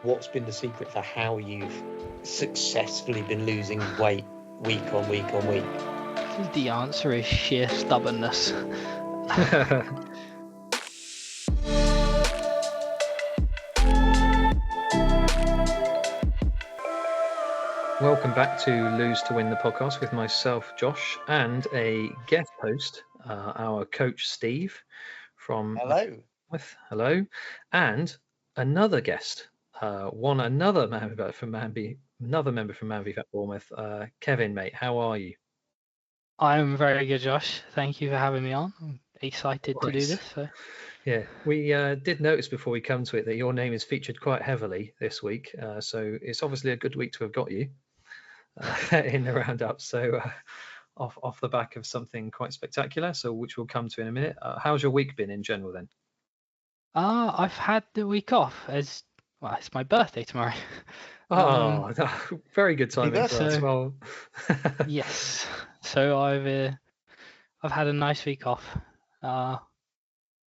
what's been the secret for how you've successfully been losing weight week on week on week? The answer is sheer stubbornness. Welcome back to Lose to Win the podcast with myself, Josh, and a guest host, our coach, Steve, from Hello. Hello, and another guest, another member from Manby at Bournemouth, Kevin, mate. How are you? I'm very good, Josh. Thank you for having me on. I'm excited to do this. So. Yeah, we did notice before we come to it that your name is featured quite heavily this week, so it's obviously a good week to have got you in the roundup. So off the back of something quite spectacular, so which we'll come to in a minute. How's your week been in general then? I've had the week off as well. It's my birthday tomorrow. Oh, very good timing for us. Well, yes. So I've had a nice week off.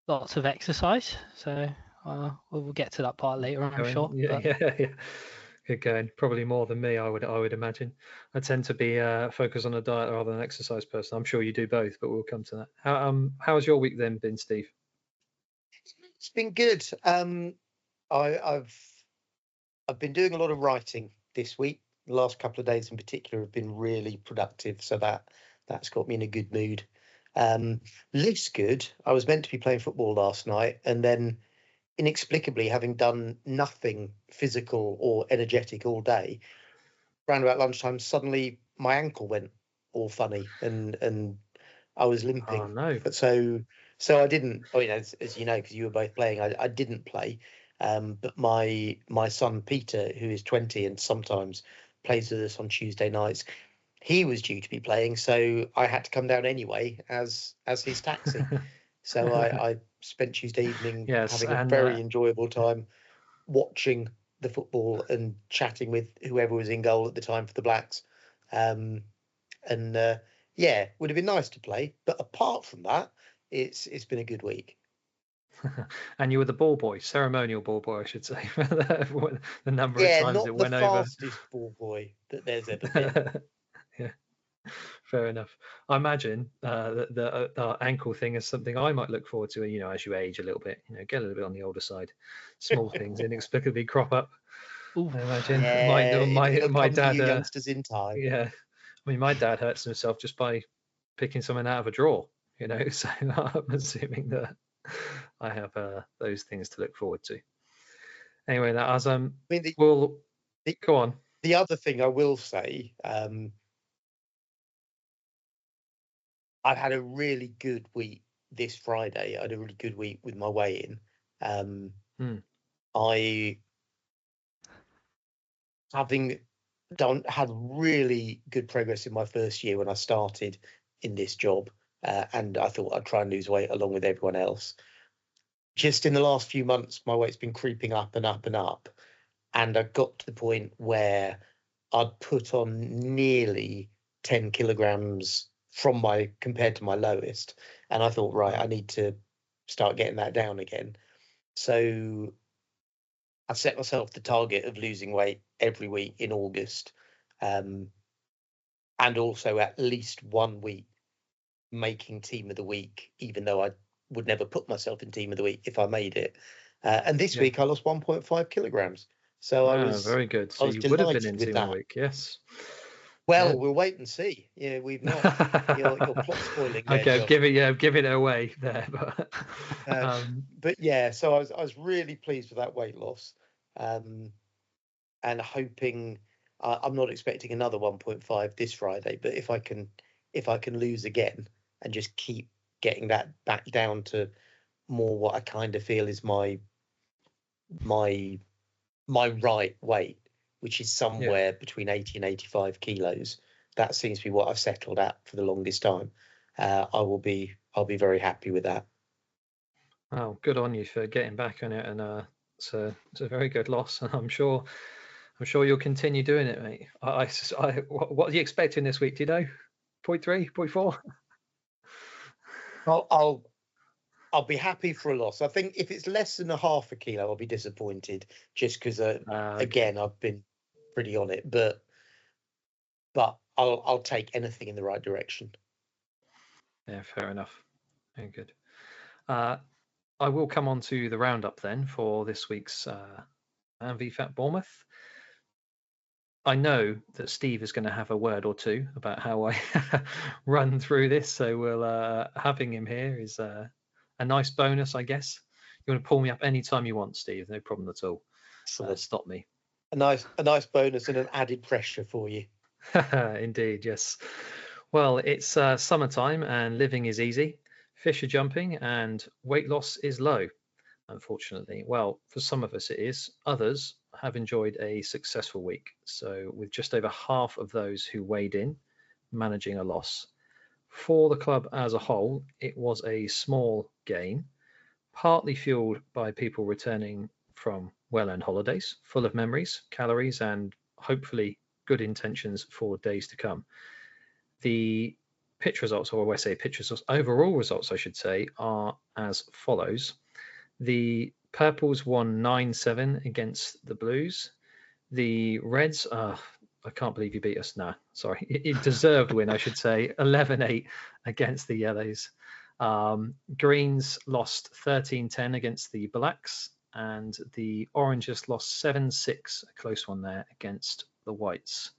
Lots of exercise. So we'll get to that part later, I'm sure. Yeah. Good going. Probably more than me, I would imagine. I tend to be focused on a diet rather than an exercise person. I'm sure you do both, but we'll come to that. How's your week then been, Steve? It's been good. I've been doing a lot of writing this week. The last couple of days in particular have been really productive, so that's got me in a good mood. Life's good. I was meant to be playing football last night, and then inexplicably, having done nothing physical or energetic all day, around about lunchtime, suddenly my ankle went all funny and I was limping. Oh no! But so I didn't. I mean, as you know, because you were both playing, I didn't play. But my son Peter, who is 20 and sometimes plays with us on Tuesday nights, he was due to be playing, so I had to come down anyway as his taxi. So I spent Tuesday evening having a very enjoyable time watching the football and chatting with whoever was in goal at the time for the Blacks. Yeah, would have been nice to play, but apart from that, it's been a good week. And you were the ball boy, ceremonial ball boy, I should say. The number of times it went over. Yeah, not the fastest ball boy that there's ever been. Yeah, fair enough. I imagine the ankle thing is something I might look forward to. You know, as you age a little bit, get a little bit on the older side. Small things inexplicably crop up. Ooh. I imagine. Yeah, my dad. youngsters in time. Yeah, I mean, my dad hurts himself just by picking something out of a drawer. So I'm assuming that I have those things to look forward to. Anyway, that as go on. The other thing I will say, I've had a really good week this Friday. I had a really good week with my weigh-in. I, having had really good progress in my first year when I started in this job, and I thought I'd try and lose weight along with everyone else. Just in the last few months, my weight's been creeping up and up and up, and I got to the point where I'd put on nearly 10 kilograms compared to my lowest, and I thought, right, I need to start getting that down again. So I set myself the target of losing weight every week in August, and also at least 1 week making team of the week, even though I would never put myself in team of the week if I made it. And this week I lost 1.5 kilograms. So I was very good. So you would have been in team of the week, yes. Well, we'll wait and see. Yeah, we've not. You're plot spoiling there, okay, Josh. give it away there. But yeah, so I was really pleased with that weight loss, and hoping. I'm not expecting another 1.5 this Friday, but if I can lose again and just keep getting that back down to more what I kind of feel is my right weight, which is somewhere between 80 and 85 kilos. That seems to be what I've settled at for the longest time. I'll be very happy with that. Oh, good on you for getting back on it, and it's a very good loss, and I'm sure you'll continue doing it, mate. What are you expecting this week? Do you know? 0.3, 0.4? I'll I'll be happy for a loss. I think if it's less than a half a kilo, I'll be disappointed, just because again, I've been pretty on it. But I'll take anything in the right direction. Yeah, fair enough. Very good. I will come on to the roundup then for this week's VFAT Bournemouth. I know that Steve is going to have a word or two about how I run through this, so we'll having him here is a nice bonus, I guess. You want to pull me up anytime you want, Steve? No problem at all. Stop me. A nice bonus and an added pressure for you. Indeed, yes. Well, it's summertime and living is easy. Fish are jumping and weight loss is low, unfortunately. Well, for some of us it is. Others have enjoyed a successful week. So with just over half of those who weighed in, managing a loss. For the club as a whole, it was a small gain, partly fueled by people returning from well-earned holidays, full of memories, calories, and hopefully good intentions for days to come. The pitch results, or I say pitch results, overall results, I should say, are as follows. The Purples won 9-7 against the Blues. The Reds, I can't believe you beat us. No, sorry. It deserved win, I should say. 11-8 against the Yellows. Greens lost 13-10 against the Blacks. And the Oranges lost 7-6, a close one there, against the Whites.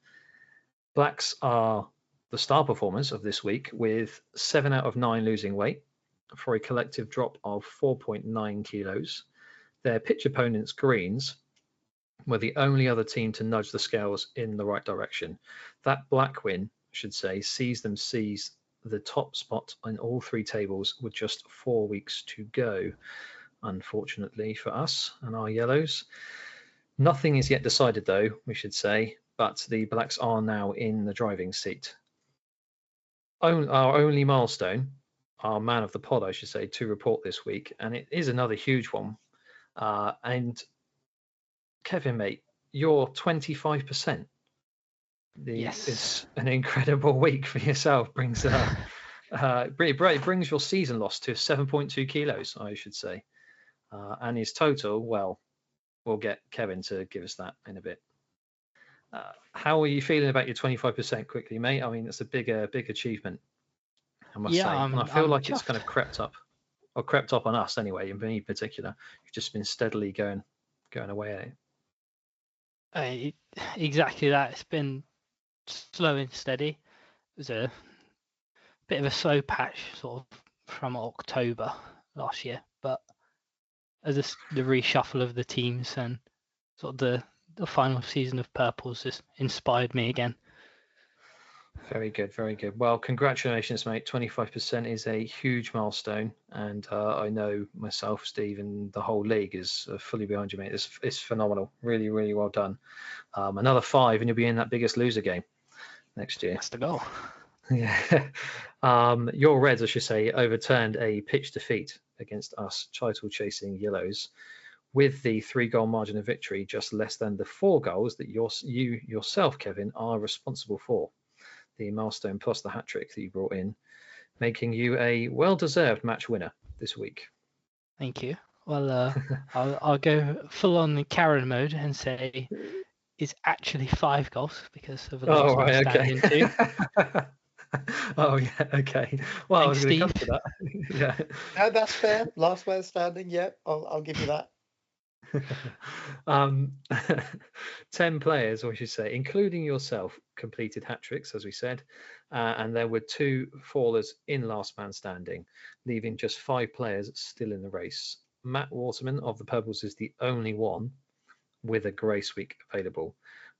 Blacks are the star performers of this week, with 7 out of 9 losing weight for a collective drop of 4.9 kilos. Their pitch opponents, Greens, were the only other team to nudge the scales in the right direction. That Black win, I should say, sees them seize the top spot in all 3 tables with just 4 weeks to go, unfortunately for us and our Yellows. Nothing is yet decided, though, we should say, but the Blacks are now in the driving seat. Our only milestone, our man of the pod, I should say, to report this week, and it is another huge one. And Kevin, mate, you're 25%. Yes. It's an incredible week for yourself. It brings your season loss to 7.2 kilos, I should say. And his total, well, we'll get Kevin to give us that in a bit. How are you feeling about your 25% quickly, mate? I mean, it's a big achievement, I must say. And I feel like it's kind of crept up on us anyway, in me particular. You've just been steadily going away at it. Exactly that. It's been slow and steady. It was a bit of a slow patch sort of from October last year, but as the reshuffle of the teams and sort of the final season of Purples has inspired me again. Very good, very good. Well, congratulations, mate. 25% is a huge milestone, and I know myself, Steve, and the whole league is fully behind you, mate. It's phenomenal. Really, really well done. Another 5, and you'll be in that Biggest Loser game next year. That's the goal. Yeah. Your Reds, I should say, overturned a pitch defeat against us title-chasing Yellows, with the 3-goal margin of victory just less than the 4 goals that you yourself, Kevin, are responsible for. The milestone plus the hat-trick that you brought in, making you a well-deserved match winner this week. Thank you. Well, I'll go full on Karen mode and say it's actually 5 goals because of the last man standing 2. Oh, yeah, okay. Well, I was going to come to that. Yeah. No, that's fair. Last man standing, yeah, I'll give you that. 10 players, or I should say, including yourself, completed hat-tricks, as we said, and there were 2 fallers in last man standing, leaving just 5 players still in the race. Matt Waterman of the Purples is the only one with a grace week available,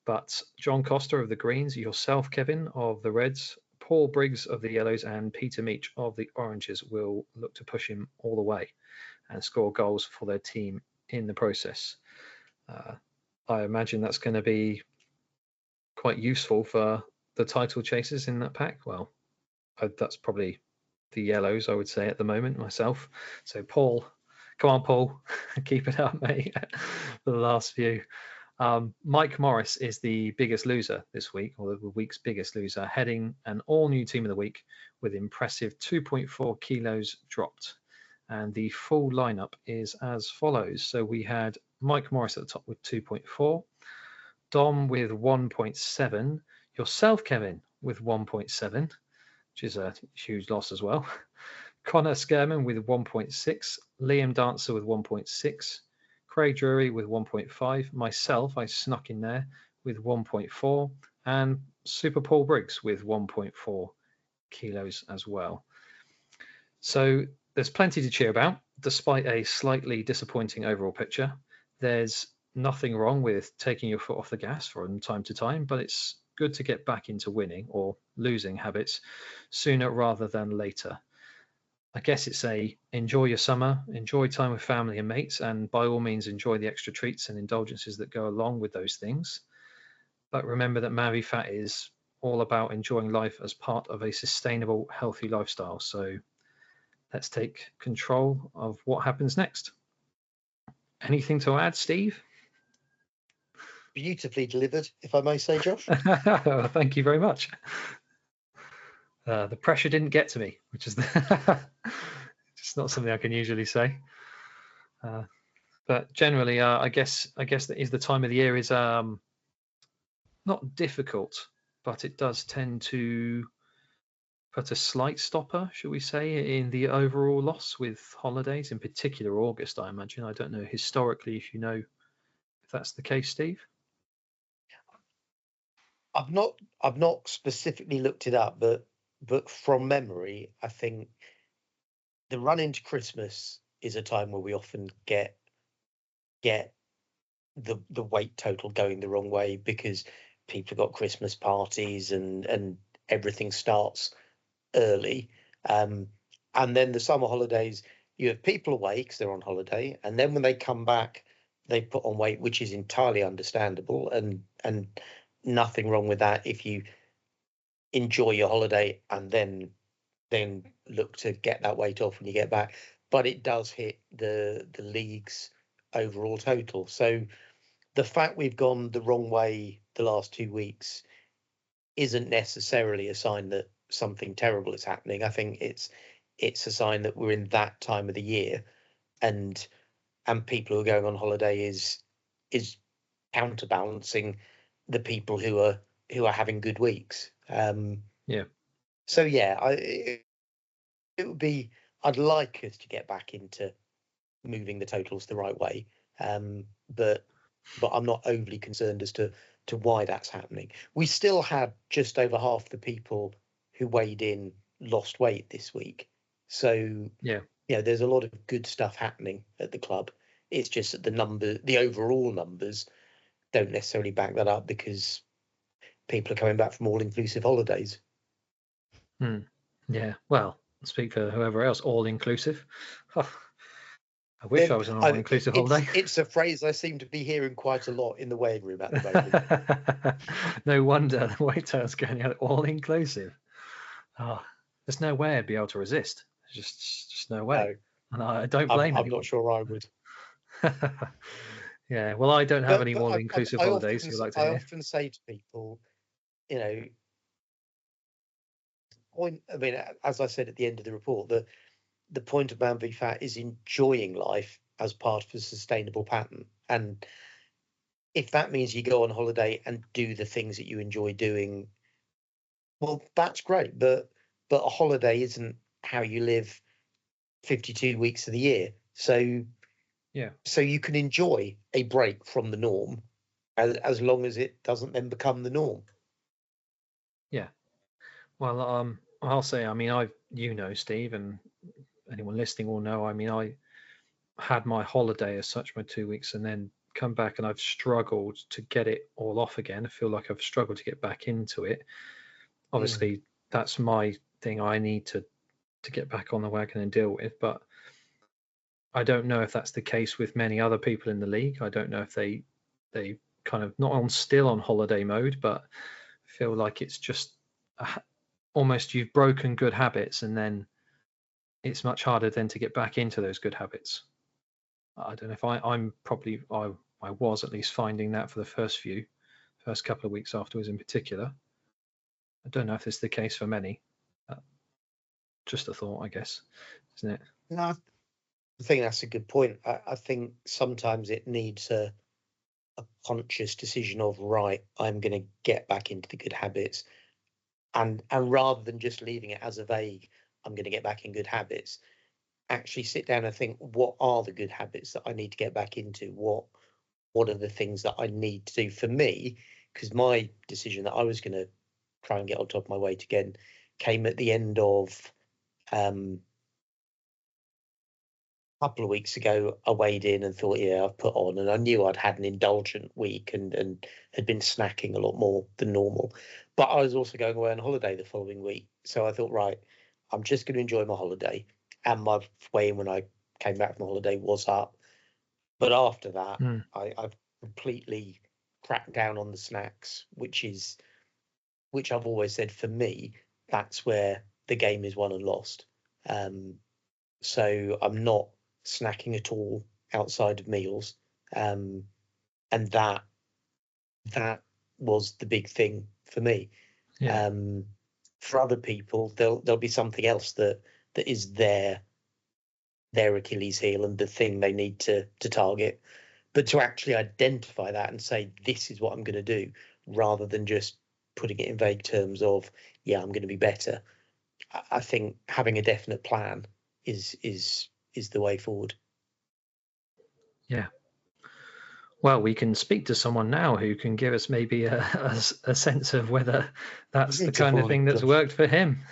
but John Costa of the Greens, yourself, Kevin, of the Reds, Paul Briggs of the Yellows, and Peter Meach of the Oranges will look to push him all the way and score goals for their team in the process. I imagine that's going to be quite useful for the title chasers in that pack. Well, that's probably the Yellows, I would say, at the moment myself. So Paul, come on, Paul, keep it up, mate, for the last few. Mike Morris is the biggest loser this week, or the week's biggest loser, heading an all-new team of the week with impressive 2.4 kilos dropped. And the full lineup is as follows. So we had Mike Morris at the top with 2.4, Dom with 1.7, yourself, Kevin, with 1.7, which is a huge loss as well. Connor Skerman with 1.6, Liam Dancer with 1.6, Craig Drury with 1.5, myself, I snuck in there with 1.4, and Super Paul Briggs with 1.4 kilos as well. So there's plenty to cheer about, despite a slightly disappointing overall picture. There's nothing wrong with taking your foot off the gas from time to time, but it's good to get back into winning or losing habits sooner rather than later. I guess it's enjoy your summer, enjoy time with family and mates, and by all means enjoy the extra treats and indulgences that go along with those things. But remember that Man v Fat is all about enjoying life as part of a sustainable, healthy lifestyle. So let's take control of what happens next. Anything to add, Steve? Beautifully delivered, if I may say, Josh. Thank you very much. The pressure didn't get to me, which is just not something I can usually say. But generally, I guess that is the time of the year is not difficult, but it does tend to put a slight stopper, shall we say, in the overall loss with holidays, in particular August, I imagine. I don't know historically if you know if that's the case, Steve. I've not specifically looked it up, but from memory, I think the run into Christmas is a time where we often get the weight total going the wrong way because people have got Christmas parties and everything starts early. And then the summer holidays, you have people away because they're on holiday, and then when they come back, they put on weight, which is entirely understandable and nothing wrong with that if you enjoy your holiday and then look to get that weight off when you get back. But it does hit the league's overall total. So the fact we've gone the wrong way the last 2 weeks isn't necessarily a sign that something terrible is happening. I think it's a sign that we're in that time of the year, and people who are going on holiday is counterbalancing the people who are having good weeks. Yeah. So yeah, it would be. I'd like us to get back into moving the totals the right way, but I'm not overly concerned as to why that's happening. We still had just over half the people who weighed in lost weight this week, so yeah, there's a lot of good stuff happening at the club. It's just that the overall numbers don't necessarily back that up because people are coming back from all-inclusive holidays. Yeah, well, speak for whoever else, all-inclusive. I wish I was on an all-inclusive holiday. It's a phrase I seem to be hearing quite a lot in the weighing room at the moment. No wonder the weight tail's going out all-inclusive. Oh, there's no way I'd be able to resist. There's just no way. No, and I don't blame I'm anyone. not sure I would. Yeah, well, I don't have any all-inclusive holidays. I often say to people, I mean, as I said at the end of the report, the point of Man v Fat is enjoying life as part of a sustainable pattern. And if that means you go on holiday and do the things that you enjoy doing, well, that's great. But a holiday isn't how you live 52 weeks of the year. So yeah. So you can enjoy a break from the norm as long as it doesn't then become the norm. Yeah. Well, I'll say, I mean, Steve, and anyone listening will know, I mean, I had my holiday as such, my 2 weeks, and then come back and I've struggled to get it all off again. I feel like I've struggled to get back into it. Obviously, that's my thing I need to get back on the wagon and deal with, but I don't know if that's the case with many other people in the league. I don't know if they kind of still on holiday mode, but feel like it's just almost you've broken good habits and then it's much harder then to get back into those good habits. I don't know if I was at least finding that for the first couple of weeks afterwards in particular. I don't know if it's the case for many. Just a thought, I guess, isn't it? No, I think that's a good point. I think sometimes it needs a conscious decision of, right, I'm going to get back into the good habits, and rather than just leaving it as a vague, I'm going to get back in good habits, actually sit down and think, what are the good habits that I need to get back into? What are the things that I need to do for me? Because my decision that I was going to try and get on top of my weight again came at the end of couple of weeks ago. I weighed in and thought, yeah, I've put on, and I knew I'd had an indulgent week and had been snacking a lot more than normal. But I was also going away on holiday the following week. So I thought, right, I'm just going to enjoy my holiday. And my weigh-in when I came back from holiday was up. But after that, I've completely cracked down on the snacks, which I've always said, for me, that's where the game is won and lost. So I'm not snacking at all outside of meals, and that was the big thing for me. Yeah. For other people, there'll be something else that is their Achilles heel and the thing they need to target. But to actually identify that and say, this is what I'm going to do, rather than just putting it in vague terms of, yeah, I'm going to be better. I think having a definite plan is the way forward. Yeah. Well, we can speak to someone now who can give us maybe a sense of whether that's the kind of thing that's worked for him.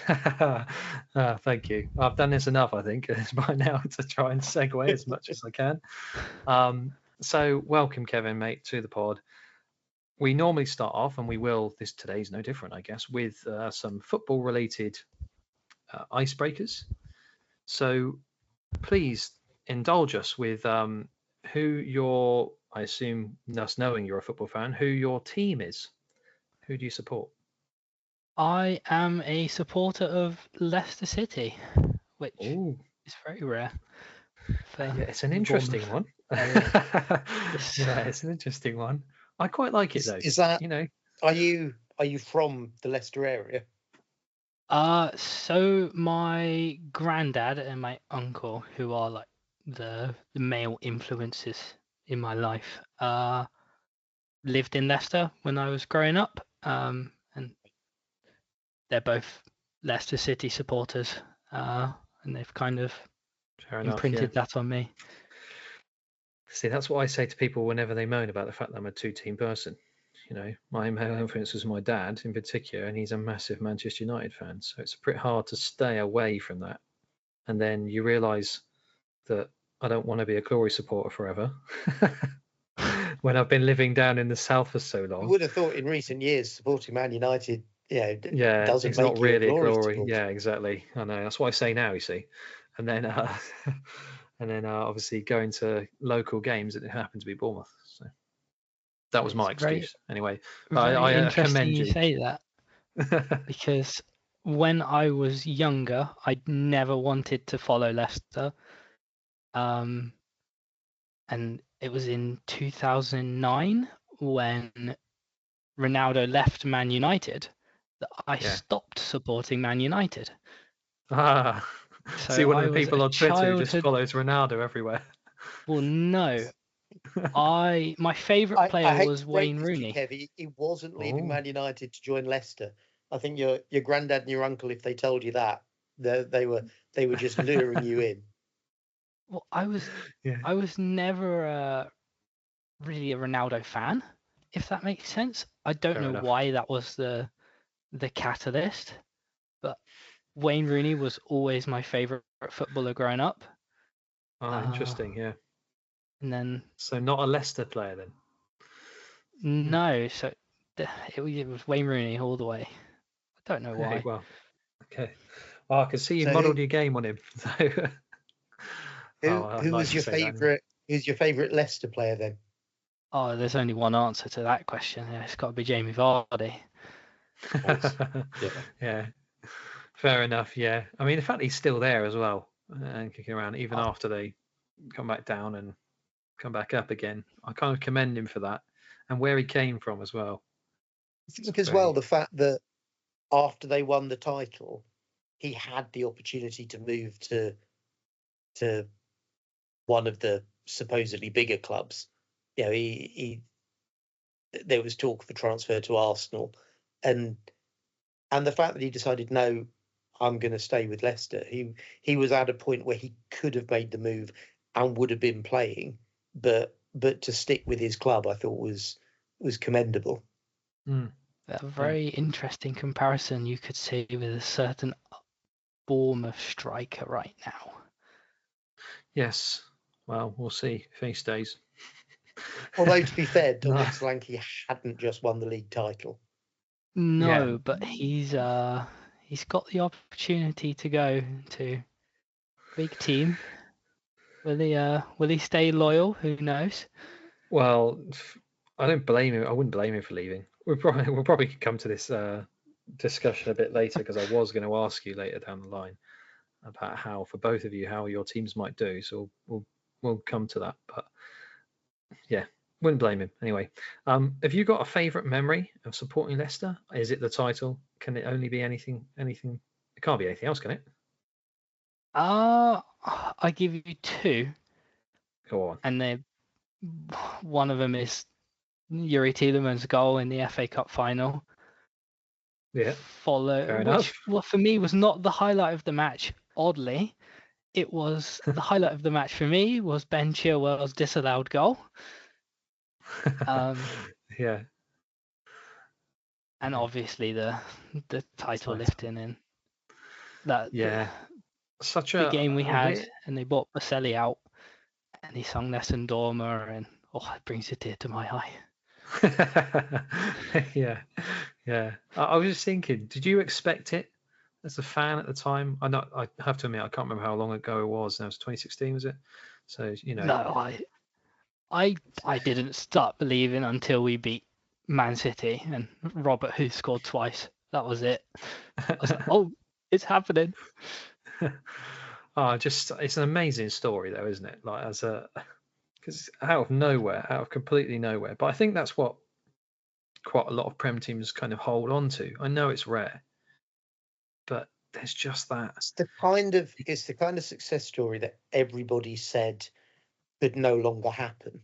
Thank you. I've done this enough, I think, by now to try and segue as much as I can. So welcome, Kevin, mate, to the pod. We normally start off, and we will, today's no different, I guess, with some football-related icebreakers. So please indulge us with who your, I assume, us knowing you're a football fan, who your team is. Who do you support? I am a supporter of Leicester City, which is very rare. Yeah, it's an interesting one. Yeah, it's an interesting one. I quite like it though. Is that, you know? Are you from the Leicester area? So my granddad and my uncle, who are like the male influences in my life, lived in Leicester when I was growing up, and they're both Leicester City supporters, and they've kind of imprinted that on me. See, that's what I say to people whenever they moan about the fact that I'm a two-team person. My male influence was my dad in particular, and he's a massive Manchester United fan. So it's pretty hard to stay away from that. And then you realise that I don't want to be a Glory supporter forever. When I've been living down in the south for so long. You would have thought in recent years supporting Man United, doesn't it's make not you really a Glory glory. supporter. Yeah, exactly. I know. That's what I say now. You see, and then obviously going to local games, it happened to be Bournemouth. So that was my excuse. Anyway, I commend you. Say that because when I was younger, I never wanted to follow Leicester. And it was in 2009 when Ronaldo left Man United that I stopped supporting Man United. So see, one of the people on Twitter who just follows Ronaldo everywhere. Well, no. My favourite player was Wayne Rooney. Kevin, he wasn't leaving Man United to join Leicester. I think your granddad and your uncle, if they told you that, they were just luring you in. Well, I was never really a Ronaldo fan, if that makes sense. I don't know why that was the catalyst, but Wayne Rooney was always my favourite footballer growing up. Interesting, yeah. And then, so not a Leicester player then? No, so it was Wayne Rooney all the way. I don't know why. Well, okay. Well, I can see you modelled your game on him. So who was your favourite? Who's your favourite Leicester player then? Oh, there's only one answer to that question. Yeah, it's got to be Jamie Vardy. Yeah, fair enough. Yeah, I mean the fact he's still there as well and kicking around even after they come back down and come back up again, I kind of commend him for that and where he came from as well. I think as well the fact that after they won the title, he had the opportunity to move to one of the supposedly bigger clubs. You know, there was talk of a transfer to Arsenal, and the fact that he decided, no, I'm going to stay with Leicester. He was at a point where he could have made the move and would have been playing, but to stick with his club, I thought was commendable. A very interesting comparison you could see with a certain Bournemouth striker right now. Yes. Well, we'll see if he stays. Although, to be fair, Dominic Solanke hadn't just won the league title. No, but he's got the opportunity to go to big team. Will he stay loyal? Who knows? Well, I don't blame him. I wouldn't blame him for leaving. We'll probably come to this discussion a bit later, because I was going to ask you later down the line about how, for both of you, how your teams might do. So we'll come to that. But yeah, wouldn't blame him anyway. Have you got a favourite memory of supporting Leicester? Is it the title? Can it only be anything? It can't be anything else, can it? I give you two. Go on. And one of them is Yuri Tielemans' goal in the FA Cup final. Yeah. Fair enough. Well, for me, was not the highlight of the match. Oddly, it was the highlight of the match for me was Ben Chilwell's disallowed goal. Yeah. And obviously the title lifting in that. Yeah. Such the game we had, and they bought Baselli out, and he sung Nessun Dorma, and it brings a tear to my eye. Yeah. I was just thinking, did you expect it as a fan at the time? I have to admit, I can't remember how long ago it was. Now, it was 2016, was it? So No, I didn't start believing until we beat Man City and Robert, who scored twice. That was it. I was like, it's happening. It's an amazing story, though, isn't it? Like, because out of completely nowhere. But I think that's what quite a lot of Prem teams kind of hold on to. I know it's rare, but there's just that. It's the kind of success story that everybody said could no longer happen.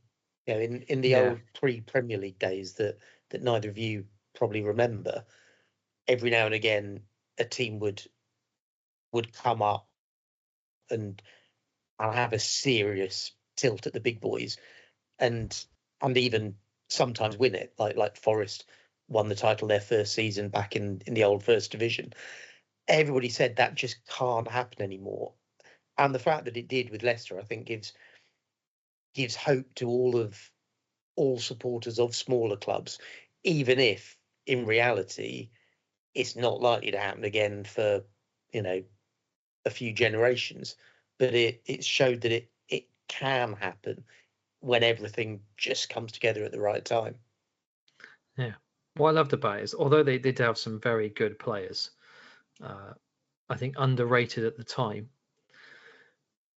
You know, in the old pre-Premier League days that neither of you probably remember, every now and again a team would come up and have a serious tilt at the big boys, and even sometimes win it. Like Forest won the title their first season back in the old First Division. Everybody said that just can't happen anymore, and the fact that it did with Leicester, I think, gives hope to all supporters of smaller clubs, even if in reality it's not likely to happen again for a few generations. But it showed that it can happen when everything just comes together at the right time. Yeah. What I loved about it is, although they did have some very good players, I think underrated at the time,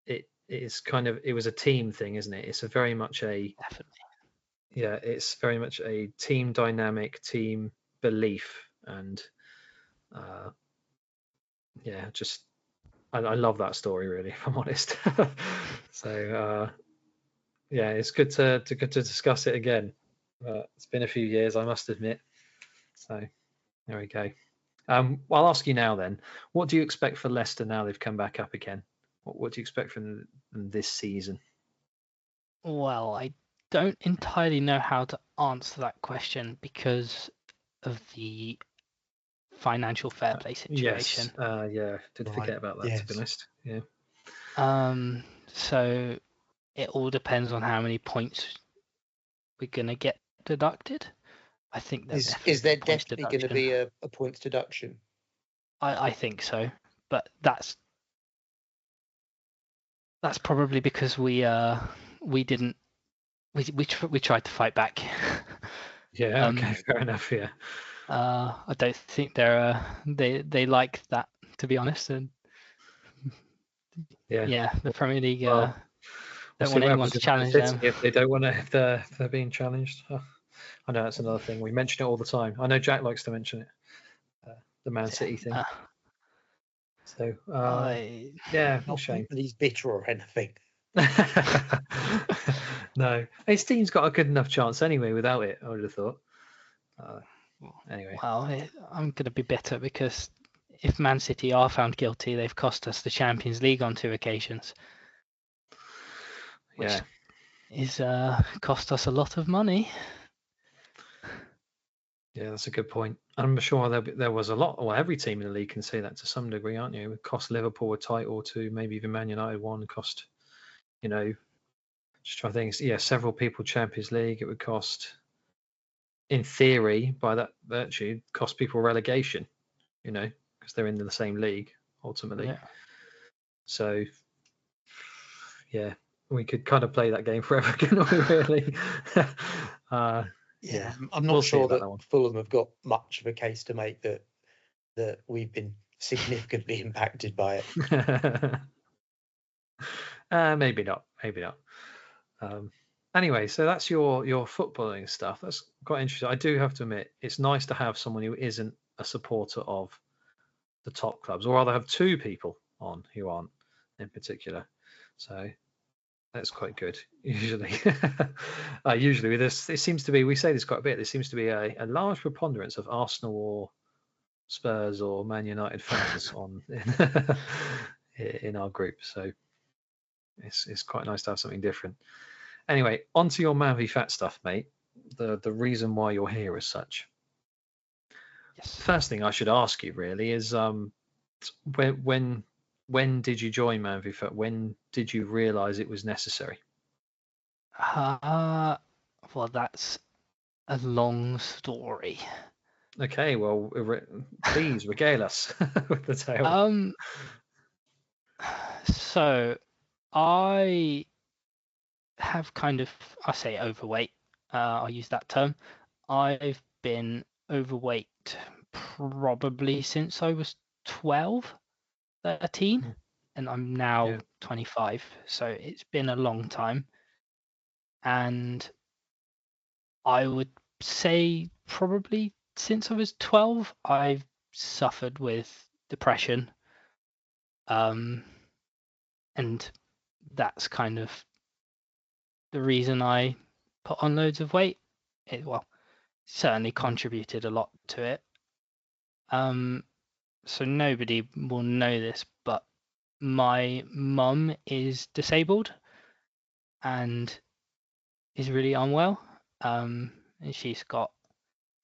it was a team thing, isn't it? It's it's very much a team dynamic, team belief, and I love that story, really, if I'm honest. So it's good to discuss it again. It's been a few years, I must admit. So there we go. I'll ask you now then, what do you expect for Leicester now they've come back up again? What do you expect from them this season? Well, I don't entirely know how to answer that question because of the financial fair play situation. Yes. Did forget about that, to be honest. Yeah. So it all depends on how many points we're going to get deducted. I think is there definitely going to be a points deduction? I think so, but that's probably because we tried to fight back. Yeah. Okay. Fair enough. Yeah. I don't think they like that, to be honest, and the Premier League don't want anyone to challenge them if they don't want to, if they're being challenged. I know that's another thing we mention it all the time. I know Jack likes to mention it, the Man City thing. So no shame. Not that he's bitter or anything. No, his team's got a good enough chance anyway without it, I would have thought. Anyway. Well, I'm going to be bitter because if Man City are found guilty, they've cost us the Champions League on 2 occasions, which is cost us a lot of money. Yeah, that's a good point. I'm sure there was a lot. Well, every team in the league can say that to some degree, aren't you? It cost Liverpool a title, to maybe even Man United one. Cost, just trying to think. Yeah, several people Champions League. It would cost, in theory, by that virtue, cost people relegation. Because they're in the same league ultimately. Yeah. So, yeah, we could kind of play that game forever, couldn't we? Really. Yeah, I'm not sure that Fulham have got much of a case to make that we've been significantly impacted by it. Maybe not. Anyway, so that's your footballing stuff. That's quite interesting. I do have to admit, it's nice to have someone who isn't a supporter of the top clubs, or rather have 2 people on who aren't in particular. So that's quite good. Usually, with this, it seems to be. We say this quite a bit. There seems to be a large preponderance of Arsenal or Spurs or Man United fans in our group. So it's quite nice to have something different. Anyway, onto your Man v Fat stuff, mate. The reason why you're here as such. Yes. First thing I should ask you really is when did you join Man v Fat? When did you realise it was necessary? Well, that's a long story. Okay, well, please regale us with the tale. So I have I say overweight. I'll use that term. I've been overweight probably since I was 12, 13, and I'm now 25. So it's been a long time. And I would say probably since I was 12, I've suffered with depression. And that's kind of the reason I put on loads of weight. It certainly contributed a lot to it. So nobody will know this, but my mum is disabled and is really unwell. And she's got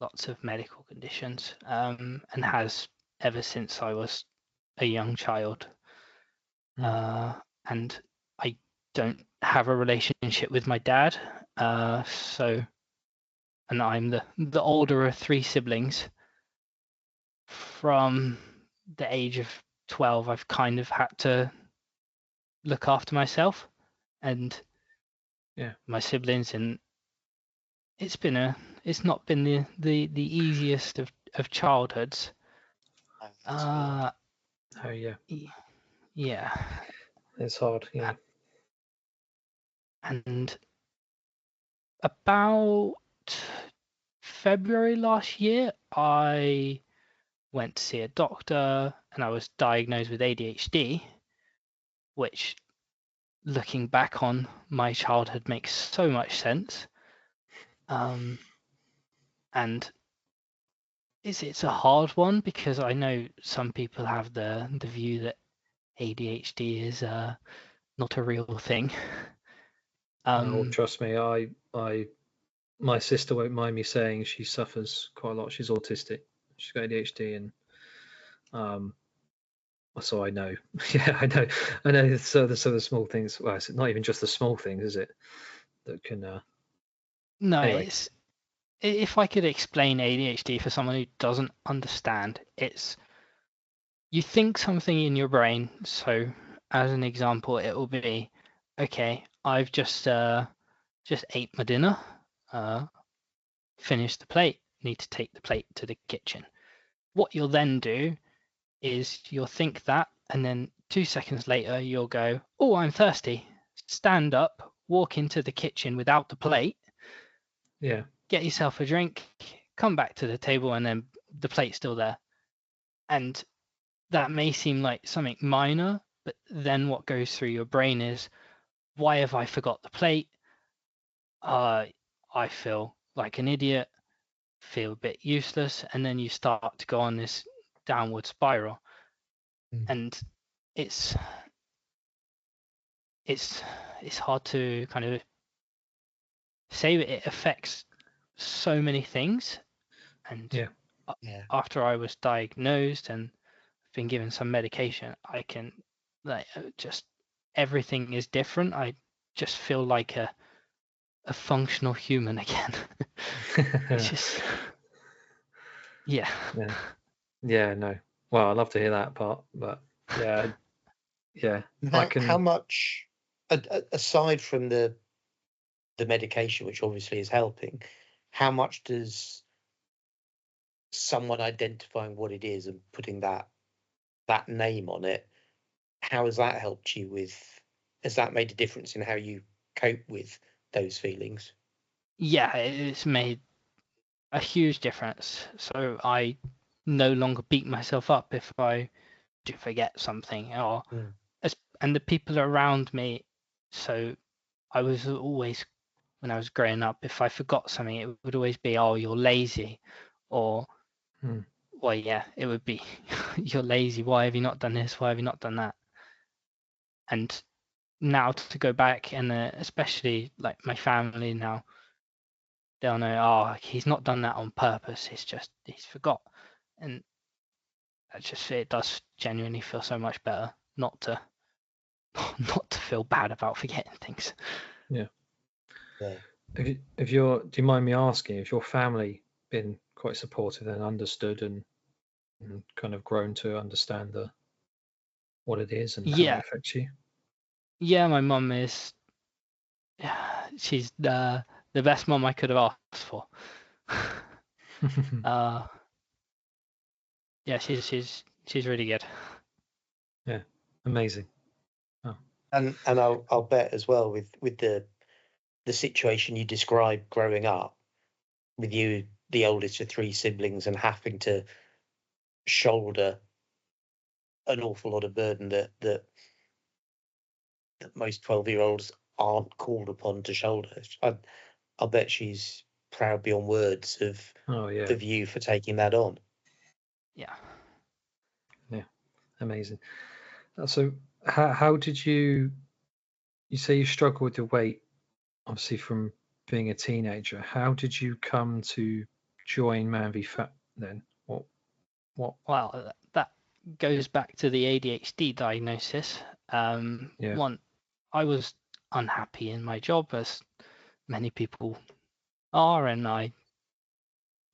lots of medical conditions, and has ever since I was a young child. And I don't have a relationship with my dad, and I'm the older of 3 siblings. From the age of 12, I've kind of had to look after myself and my siblings, and it's not been the easiest of childhoods. Yeah, it's hard. Yeah. And about February last year, I went to see a doctor and I was diagnosed with ADHD, which, looking back on my childhood, makes so much sense. And it's a hard one because I know some people have the view that ADHD is not a real thing. Trust me, my sister won't mind me saying she suffers quite a lot. She's autistic. She's got ADHD, and so I know. Yeah, I know. So the small things. Well, it's not even just the small things, is it? That can. No, anyway. If I could explain ADHD for someone who doesn't understand, it's you think something in your brain. So, as an example, it will be, okay, I've just ate my dinner, finished the plate, need to take the plate to the kitchen. What you'll then do is you'll think that, and then 2 seconds later you'll go, oh, I'm thirsty. Stand up, walk into the kitchen without the plate. Yeah. Get yourself a drink, come back to the table, and then the plate's still there. And that may seem like something minor, but then what goes through your brain is, why have I forgot the plate? I feel like an idiot, feel a bit useless, and then you start to go on this downward spiral. And it's hard to kind of say that it affects so many things. And after I was diagnosed and been given some medication, I can just everything is different. I just feel like a functional human again. It's just yeah. No. Well, I'd love to hear that part, but yeah. How much, aside from the medication, which obviously is helping, how much does someone identifying what it is and putting that name on it, how has that helped you has that made a difference in how you cope with those feelings? Yeah, it's made a huge difference. So I no longer beat myself up if I do forget something, or and the people around me. So I was always, when I was growing up, if I forgot something, it would always be, oh, you're lazy, or well, yeah, it would be you're lazy, why have you not done this, why have you not done that? And now to go back, and especially like my family now, they'll know, oh, he's not done that on purpose, he's forgot. And it does genuinely feel so much better not to feel bad about forgetting things. Do you mind me asking, if your family been quite supportive and understood and kind of grown to understand what it is and how it affects you? Yeah, my mum is. She's the best mum I could have asked for. Yeah, she's really good. Yeah, amazing. Oh. And I'll bet as well with the situation you described growing up, with you the oldest of three siblings and having to shoulder an awful lot of burden that most 12-year-olds aren't called upon to shoulder. I'll bet she's proud beyond words of you for taking that on. Yeah, amazing. So how did you say you struggled with the weight, obviously from being a teenager? How did you come to join Man v Fat then? What? Well, that goes back to the ADHD diagnosis. One, I was unhappy in my job, as many people are, and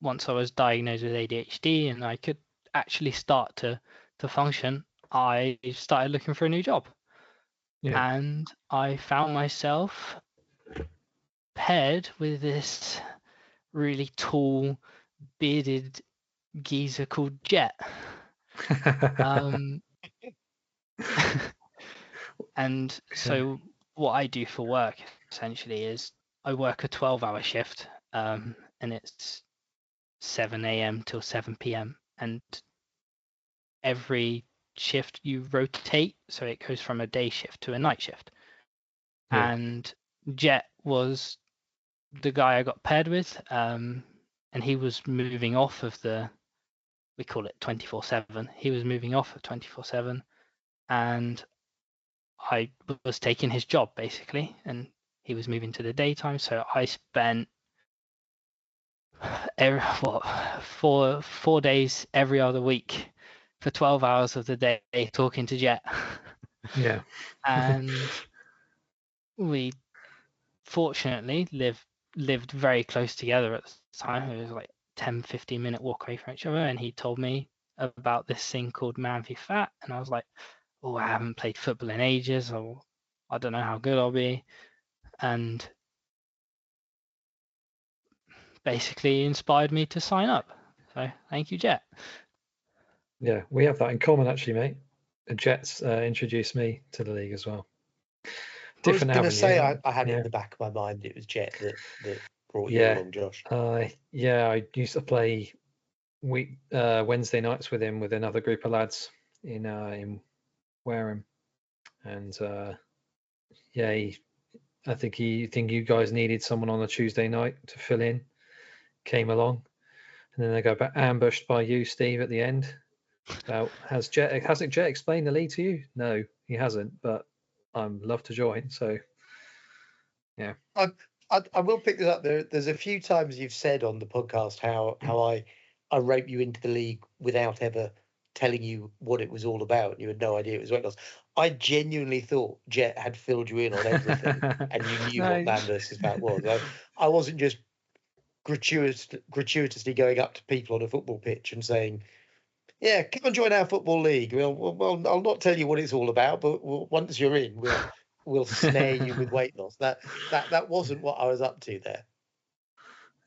once I was diagnosed with ADHD and I could actually start to function, I started looking for a new job. And I found myself paired with this really tall, bearded geezer called Jet. And so what I do for work essentially is I work a 12-hour shift, and it's 7 a.m. till 7 p.m. and every shift you rotate, so it goes from a day shift to a night shift. And Jet was the guy I got paired with, and he was moving off of we call it 24/7. He was moving off of 24/7, and I was taking his job basically, and he was moving to the daytime. So I spent 4 days every other week for 12 hours of the day talking to Jet. And we fortunately lived very close together at the time. It was like 10-15 minute walk away from each other, and he told me about this thing called Man v Fat, and I was like, oh, I haven't played football in ages, or I don't know how good I'll be, and basically inspired me to sign up. So thank you, Jet. Yeah, we have that in common actually, mate. Jet's introduced me to the league as well. Different I was going to say I had it in the back of my mind. It was Jet that brought you along, Josh. I used to play Wednesday nights with him with another group of lads in Wareham, and he I think you guys needed someone on a Tuesday night to fill in. Came along, and then they got ambushed by you, Steve, at the end. About hasn't Jet explained the league to you? No, he hasn't. But I'd love to join. So yeah, I will pick this up. There's a few times you've said on the podcast how I rope you into the league without ever telling you what it was all about. You had no idea it was weight loss. I genuinely thought Jet had filled you in on everything, and you knew what man versus fat was. I wasn't just gratuitously going up to people on a football pitch and saying, "Yeah, come and join our football league." Well, I'll not tell you what it's all about, but once you're in, we'll snare you with weight loss. That wasn't what I was up to there.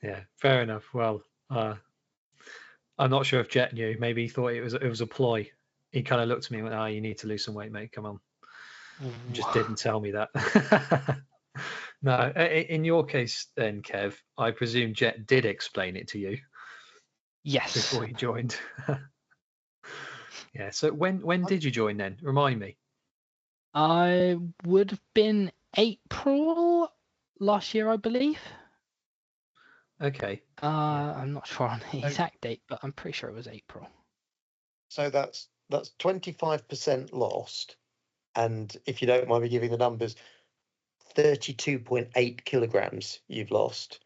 Yeah, fair enough. Well, I'm not sure if Jet knew. Maybe he thought it was a ploy. He kind of looked at me and went, "Oh, you need to lose some weight, mate. Come on." Just didn't tell me that. No, in your case then, Kev, I presume Jet did explain it to you. Yes. Before you joined. Yeah. So when did you join then? Remind me. I would have been April last year, I believe. Okay. I'm not sure on the exact date, but I'm pretty sure it was April. So that's 25% lost, and if you don't mind me giving the numbers, 32.8 kilograms you've lost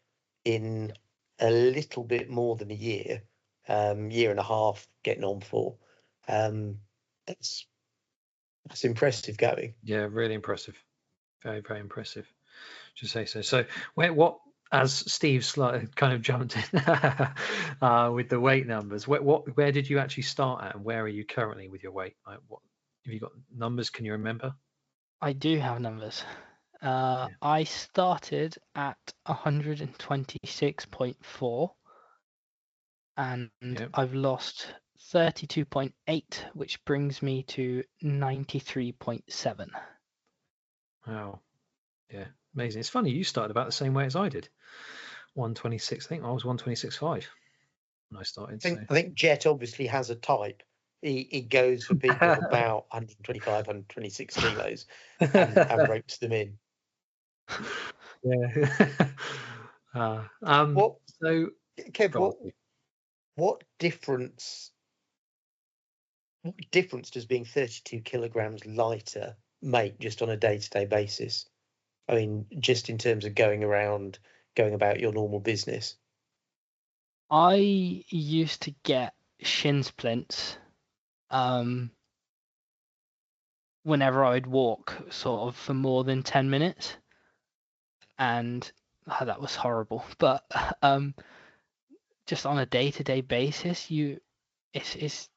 in a little bit more than a year, year and a half getting on for. That's impressive going. Yeah, really impressive. Very, very impressive. Just say so. So what as Steve kind of jumped in with the weight numbers, where did you actually start at, and where are you currently with your weight? Like, what have you got numbers? Can you remember? I do have numbers. I started at 126.4, and I've lost 32.8, which brings me to 93.7. Wow. Yeah, amazing. It's funny, you started about the same way as I did. 126, I think I was 126.5 when I started. I think Jet obviously has a type. He goes for people about 125, 126 kilos and ropes them in. Yeah. So, Kev, what difference does being 32 kilograms lighter make just on a day-to-day basis? I mean, just in terms of going about your normal business. I used to get shin splints whenever I would walk sort of for more than 10 minutes, and that was horrible. But just on a day-to-day basis, it's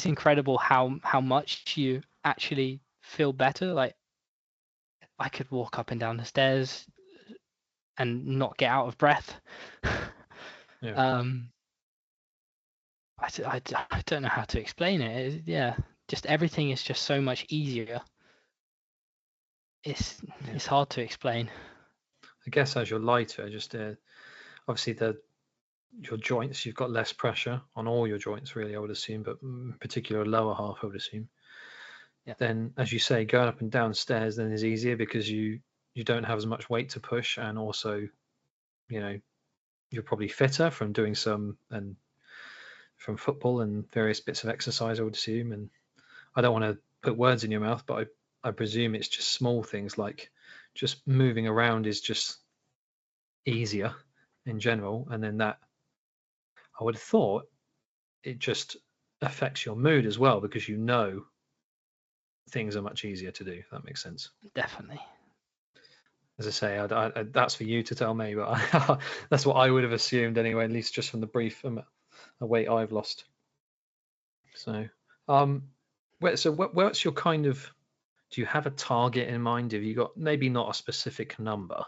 incredible how much you actually feel better. Like, I could walk up and down the stairs and not get out of breath. yeah. I don't know how to explain it. Just everything is just so much easier. It's hard to explain. I guess as you're lighter, just obviously your joints, you've got less pressure on all your joints, really, I would assume, but in particular lower half, I would assume. Yeah. Then, as you say, going up and down stairs then is easier because you don't have as much weight to push, and also, you're probably fitter from doing from football and various bits of exercise, I would assume. And I don't want to put words in your mouth, but I presume it's just small things like just moving around is just easier in general. And then that, I would have thought, it just affects your mood as well, because things are much easier to do, if that makes sense. Definitely. As I say, that's for you to tell me, but that's what I would have assumed anyway, at least just from the brief weight I've lost. So, what's your kind of? Do you have a target in mind? Have you got maybe not a specific number?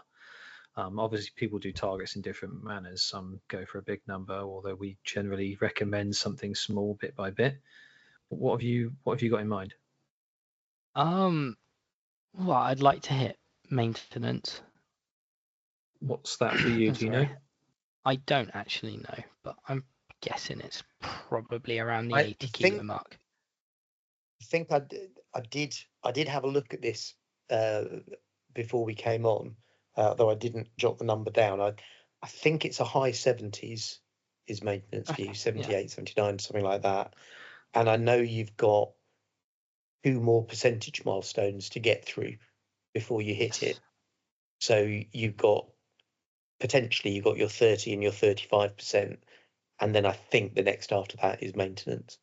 Obviously, people do targets in different manners. Some go for a big number, although we generally recommend something small, bit by bit. What have you got in mind? Well, I'd like to hit maintenance. What's that for you? Do you know? I don't actually know, but I'm guessing it's probably around the 80 kilo mark. I think I did have a look at this before we came on, though I didn't jot the number down. I think it's a high 70s is maintenance for you, 78, 79, something like that. And I know you've got 2 more percentage milestones to get through before you hit it. So you've got your 30 and your 35%, and then I think the next after that is maintenance.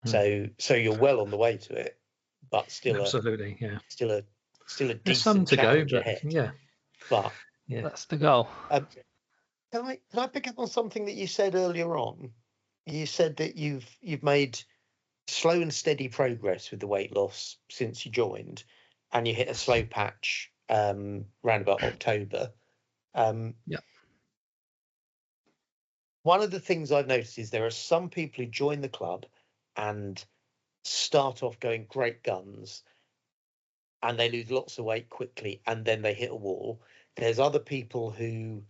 So you're well on the way to it, but still absolutely, still a There's some decent to go, challenge but ahead. But that's the goal. can I pick up on something that you said earlier on? You said that you've made slow and steady progress with the weight loss since you joined, and you hit a slow patch round about October. One of the things I've noticed is there are some people who join the club and start off going great guns, and they lose lots of weight quickly, and then they hit a wall. There's other people who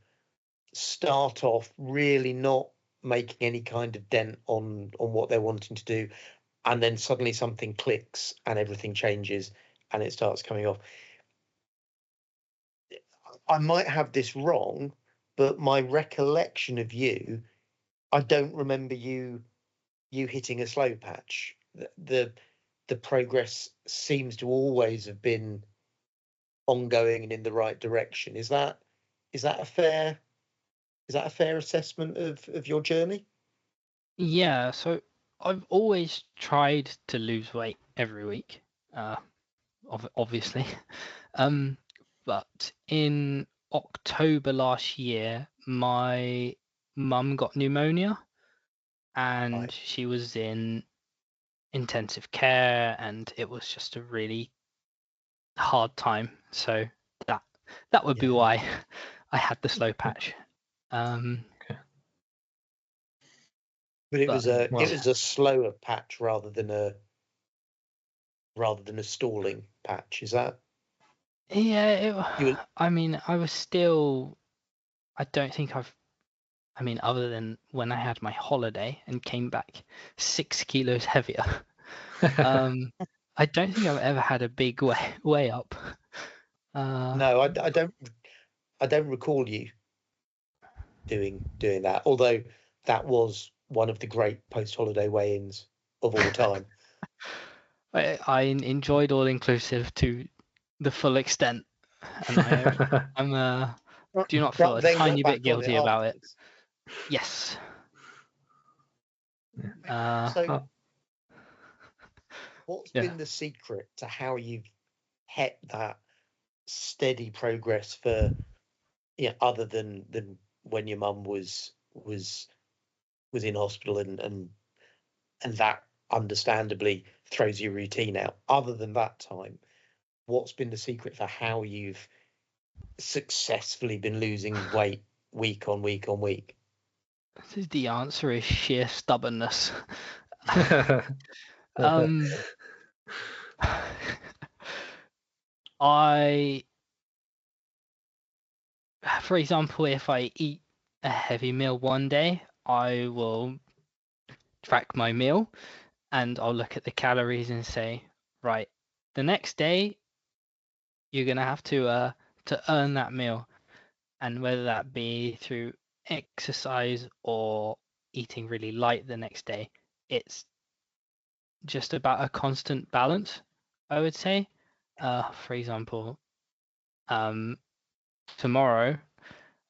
start off really not making any kind of dent on what they're wanting to do, and then suddenly something clicks and everything changes and it starts coming off. I might have this wrong, but my recollection of you, I don't remember you hitting a slow patch. The progress seems to always have been ongoing and in the right direction. Is that a fair assessment of your journey? Yeah, so I've always tried to lose weight every week, obviously. But in October last year, my mum got pneumonia, and she was in intensive care, and it was just a really hard time. So that would be why I had the slow patch. But it was a slower patch rather than a stalling patch. Is that? Yeah, I mean, I was still. I don't think other than when I had my holiday and came back 6 kilos heavier. I don't think I've ever had a big way up. No, I don't recall you doing that. Although that was one of the great post-holiday weigh-ins of all time. I enjoyed all inclusive to the full extent, and I'm do not feel a tiny bit guilty about it. Yes. So, what's been the secret to how you've hit that steady progress for, other than when your mum was in hospital and that understandably throws your routine out? Other than that time, what's been the secret for how you've successfully been losing weight week on week on week? The answer is sheer stubbornness. For example, if I eat a heavy meal one day, I will track my meal and I'll look at the calories and say, right, the next day you're gonna have to earn that meal, and whether that be through exercise or eating really light the next day, it's just about a constant balance, I would say. For example, tomorrow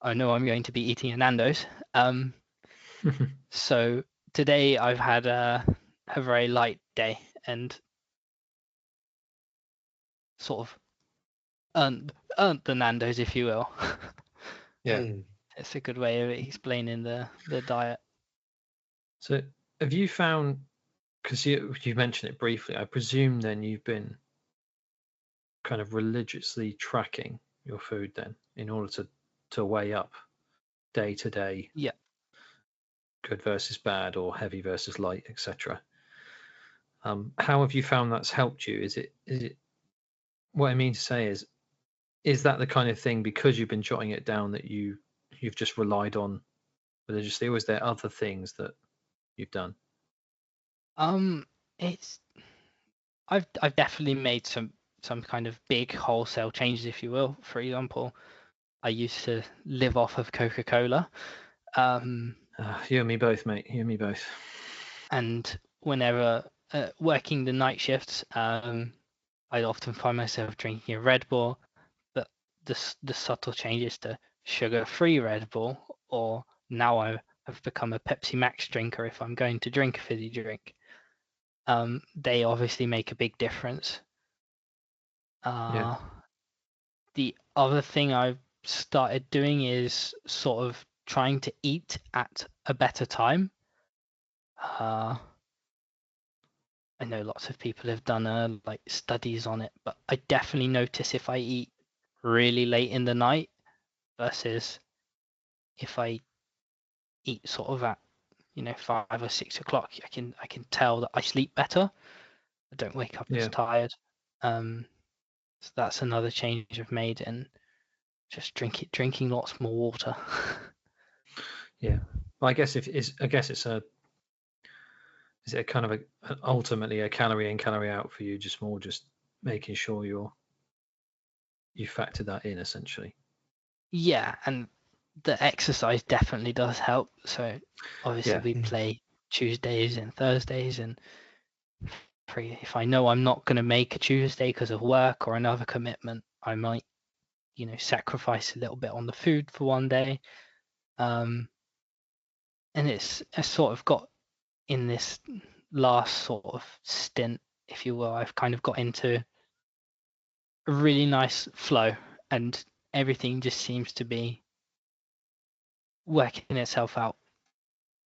I know I'm going to be eating a Nando's. So today I've had a very light day and sort of earned the Nando's, if you will. It's a good way of explaining the diet. So have you found, because you mentioned it briefly, I presume then you've been kind of religiously tracking your food then in order to weigh up day to day, good versus bad or heavy versus light, etc. How have you found that's helped you? Is it what I mean to say is that the kind of thing, because you've been jotting it down, that you've just relied on religiously, or is there other things that you've done? It's I've definitely made some some kind of big wholesale changes, if you will. For example, I used to live off of Coca-Cola. You and me both, mate. You and me both. And whenever working the night shifts, I'd often find myself drinking a Red Bull. But the subtle changes to sugar-free Red Bull, or now I've become a Pepsi Max drinker if I'm going to drink a fizzy drink. They obviously make a big difference. Yeah. The other thing I've started doing is sort of trying to eat at a better time. I know lots of people have done like studies on it, but I definitely notice if I eat really late in the night versus if I eat sort of at 5 or 6 o'clock, I can tell that I sleep better. I don't wake up as tired. So that's another change I've made, and just drinking lots more water. Yeah, well, I guess it's is it a kind of ultimately a calorie in, calorie out for you, just making sure you factor that in essentially. Yeah, and the exercise definitely does help. So obviously we play Tuesdays and Thursdays, and if I know I'm not going to make a Tuesday because of work or another commitment, I might sacrifice a little bit on the food for one day. And it's sort of got in this last sort of stint, if you will, I've kind of got into a really nice flow, and everything just seems to be working itself out.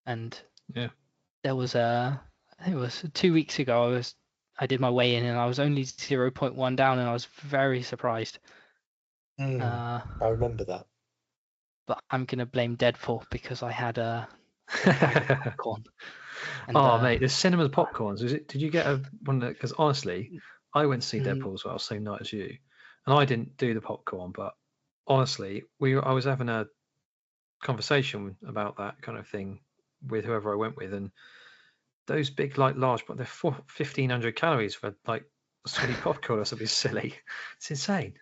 And there was I think it was 2 weeks ago, I did my weigh in and I was only 0.1 down, and I was very surprised. I remember that. But I'm gonna blame Deadpool because I had a popcorn. And, mate, the cinema popcorns. Did you get one? Because honestly, I went to see Deadpool as well, same night as you, and I didn't do the popcorn. But honestly, I was having a conversation about that kind of thing with whoever I went with, and those big, like large, but they're 1,500 calories for like sweet popcorn. That's a bit silly. It's insane.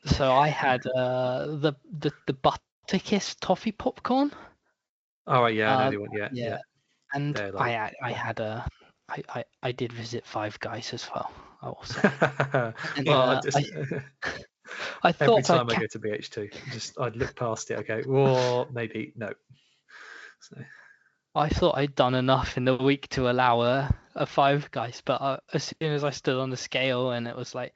So I had the Butter Kiss toffee popcorn. Oh yeah, I know the one. Yeah. And like, I did visit Five Guys as well. I will say. I thought every time I go to BH2, I'd look past it. I go, well, maybe no. So. I thought I'd done enough in the week to allow a Five Guys, but as soon as I stood on the scale and it was like,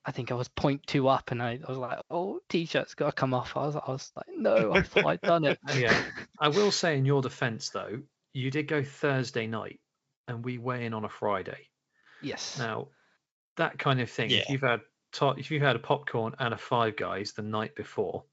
I think I was 0.2 up, and I was like, oh, t-shirt's got to come off. I was like, no, I thought I'd done it. Yeah, I will say in your defence though, you did go Thursday night, and we weigh in on a Friday. Yes. Now, that kind of thing. If you've had a popcorn and a Five Guys the night before,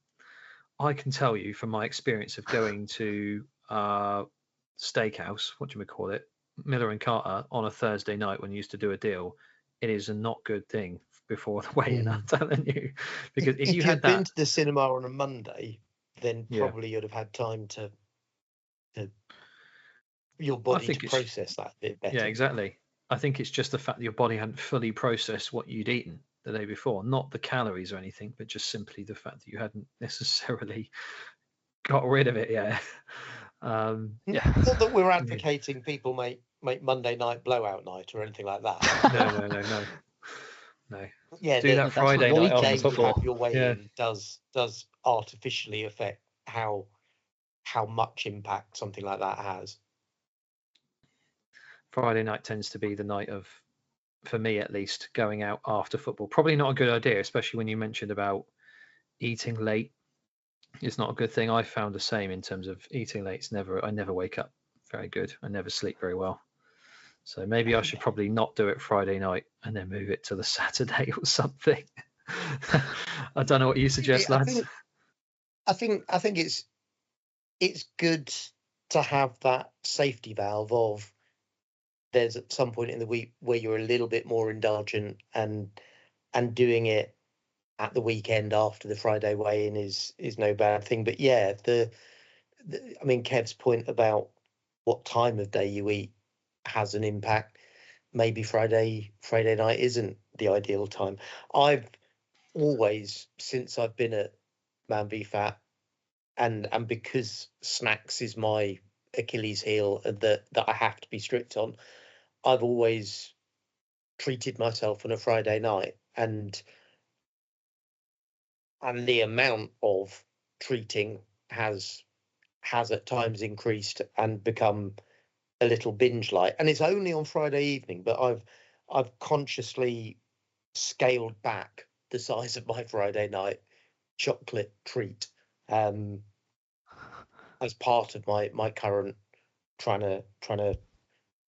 I can tell you from my experience of going to steakhouse, what do you call it, Miller and Carter on a Thursday night when you used to do a deal, it is a not good thing before the weigh-in. I'm telling you, because if you had been to the cinema on a Monday, then probably you'd have had time to your body to process that a bit better. Yeah, exactly. I think it's just the fact that your body hadn't fully processed what you'd eaten the day before, not the calories or anything, but just simply the fact that you hadn't necessarily got rid of it. Yeah. Not that we're advocating people make Monday night blowout night or anything like that. No. Yeah, do that Friday night after football. Your weigh-in does artificially affect how much impact something like that has. Friday night tends to be the night of, for me at least, going out after football. Probably not a good idea, especially when you mentioned about eating late. It's not a good thing. I found the same in terms of eating late. I never wake up very good. I never sleep very well. So maybe I should probably not do it Friday night and then move it to the Saturday or something. I don't know what you suggest, lads. I think it's good to have that safety valve of there's at some point in the week where you're a little bit more indulgent, and doing it at the weekend after the Friday weigh-in is no bad thing. But yeah, I mean, Kev's point about what time of day you eat has an impact. Maybe Friday night isn't the ideal time. I've always, since I've been at Man v Fat, and because snacks is my Achilles heel that I have to be strict on, I've always treated myself on a Friday night, and the amount of treating has at times increased and become a little binge like. And it's only on Friday evening, but I've consciously scaled back the size of my Friday night chocolate treat as part of my current trying to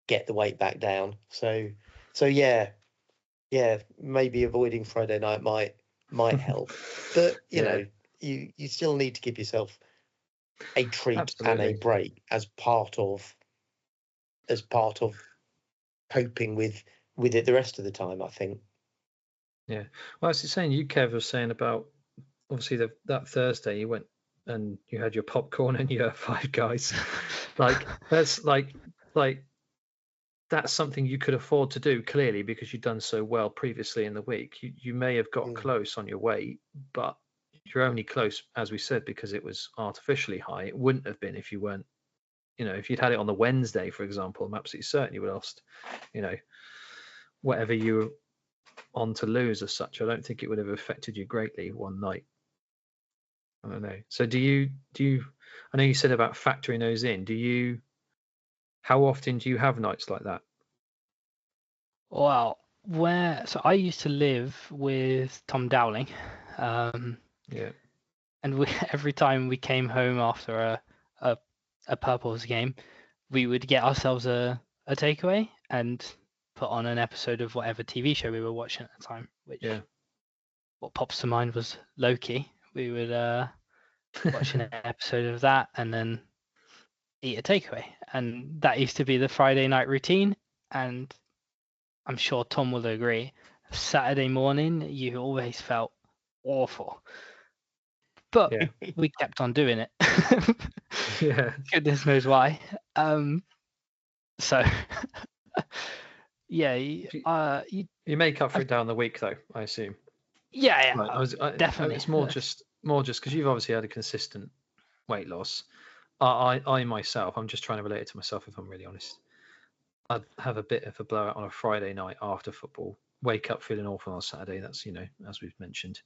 get the weight back down. So yeah, maybe avoiding Friday night might help, but you Yeah. know, you still need to give yourself a treat and a Absolutely. break as part of coping with it the rest of the time, I think. Yeah. Well, I was saying, you, Kev, was saying about, obviously, that Thursday you went and you had your popcorn and your Five Guys. Like, that's that's something you could afford to do, clearly, because you've done so well previously in the week. You may have got close on your weight, but you're only close, as we said, because it was artificially high. It wouldn't have been if you weren't, if you'd had it on the Wednesday, for example. I'm absolutely certain you would have lost, whatever you were on to lose as such. I don't think it would have affected you greatly one night. I don't know. So do you, I know you said about factoring those in. How often do you have nights like that? Well, so I used to live with Tom Dowling, Yeah. and every time we came home after a Purples game, we would get ourselves a takeaway and put on an episode of whatever TV show we were watching at the time, which what pops to mind was Loki. We would watch an episode of that and then eat a takeaway, and that used to be the Friday night routine. And I'm sure Tom will agree, Saturday morning you always felt awful, but Yeah. we kept on doing it. Yeah. Goodness knows why. So yeah, You make up for it down the week, though, I assume. yeah, Right, definitely. It's more just because you've obviously had a consistent weight loss. I myself, I'm just trying to relate it to myself, if I'm really honest. I'd have a bit of a blowout on a Friday night after football, wake up feeling awful on Saturday. That's, as we've mentioned.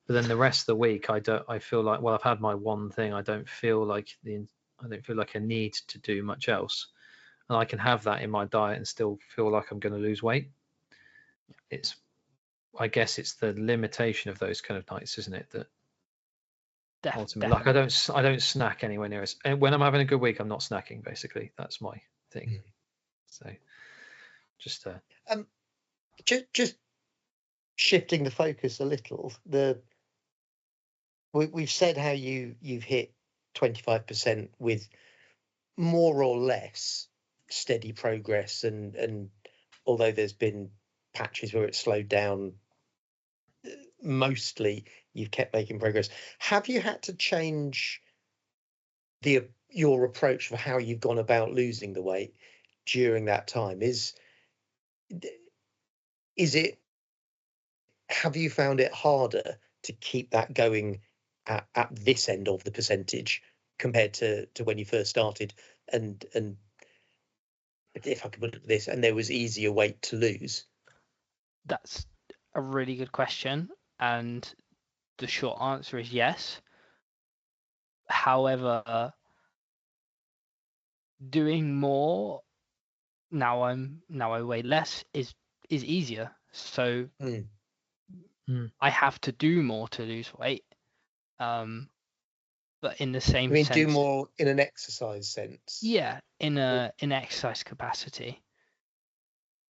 But then the rest of the week, I feel like, well, I've had my one thing. I don't feel like a need to do much else. And I can have that in my diet and still feel like I'm going to lose weight. I guess it's the limitation of those kind of nights, isn't it? That ultimately, like, I don't snack anywhere near us. And when I'm having a good week, I'm not snacking. Basically, that's my thing. So, just just shifting the focus a little. We've said how you've hit 25% with more or less steady progress, and although there's been patches where it's slowed down, mostly you've kept making progress. Have you had to change your approach for how you've gone about losing the weight during that time? Is it, have you found it harder to keep that going at this end of the percentage compared to when you first started, and if I could put it this, and there was easier weight to lose? That's a really good question, and the short answer is yes. However, doing more now I weigh less is easier. So I have to do more to lose weight. But in the same sense, do more in an exercise sense. Yeah, in exercise capacity.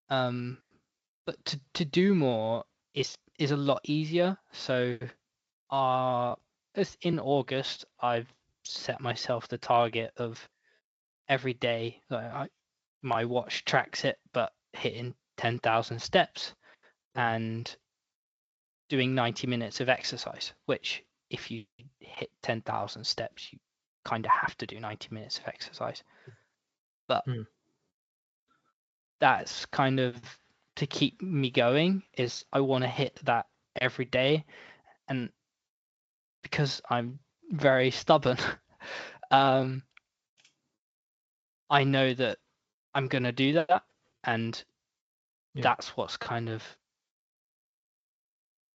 But to do more is a lot easier. So in August, I've set myself the target of every day. My watch tracks it, but hitting 10,000 steps and doing 90 minutes of exercise, which if you hit 10,000 steps, you kind of have to do 90 minutes of exercise. But that's kind of to keep me going is I want to hit that every day, and because I'm very stubborn, I know that I'm gonna do that, and that's what's kind of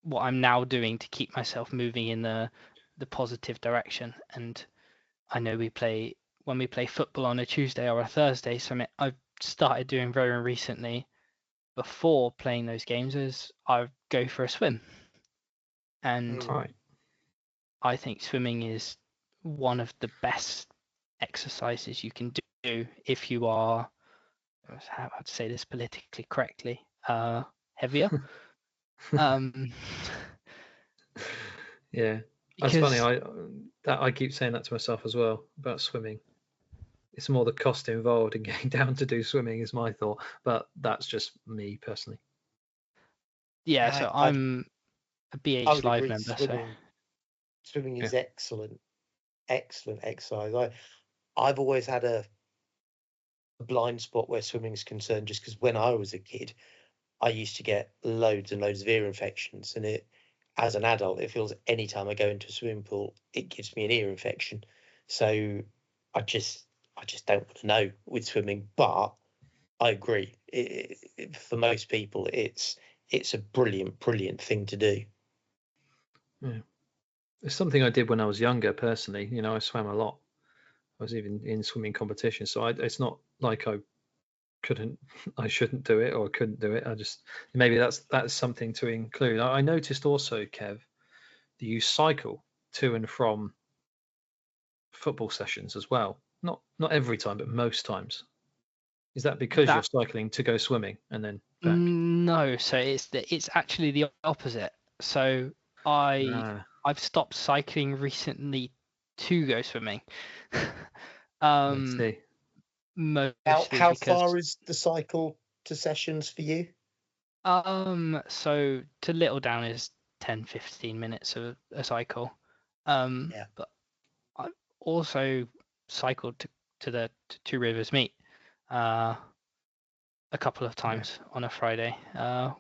what I'm now doing to keep myself moving in the positive direction. And I know when we play football on a Tuesday or a Thursday, something I've started doing very recently before playing those games is I go for a swim. And I think swimming is one of the best exercises you can do if you are, how to say this politically correctly, heavier. Yeah, that's funny. I keep saying that to myself as well about swimming. It's more the cost involved in getting down to do swimming is my thought, but that's just me personally. Yeah, so I'm a BH Live agree. member. Swimming is excellent exercise. I've always had a blind spot where swimming is concerned, just because when I was a kid, I used to get loads and loads of ear infections, and as an adult, it feels any time I go into a swimming pool, it gives me an ear infection. So I just don't want to know with swimming. But I agree. For most people, it's a brilliant thing to do. Yeah. It's something I did when I was younger. Personally, I swam a lot. I was even in swimming competitions, so it's not like I shouldn't do it or couldn't do it. Maybe that's something to include. I noticed also, Kev, that you cycle to and from football sessions as well. Not every time, but most times. Is that because you're cycling to go swimming and then back? No, so it's actually the opposite. So I've stopped cycling recently to go swimming. I see. How far is the cycle to sessions for you? So to Little Down is 10-15 minutes of a cycle. But I've also cycled to the Two Rivers meet a couple of times on a Friday,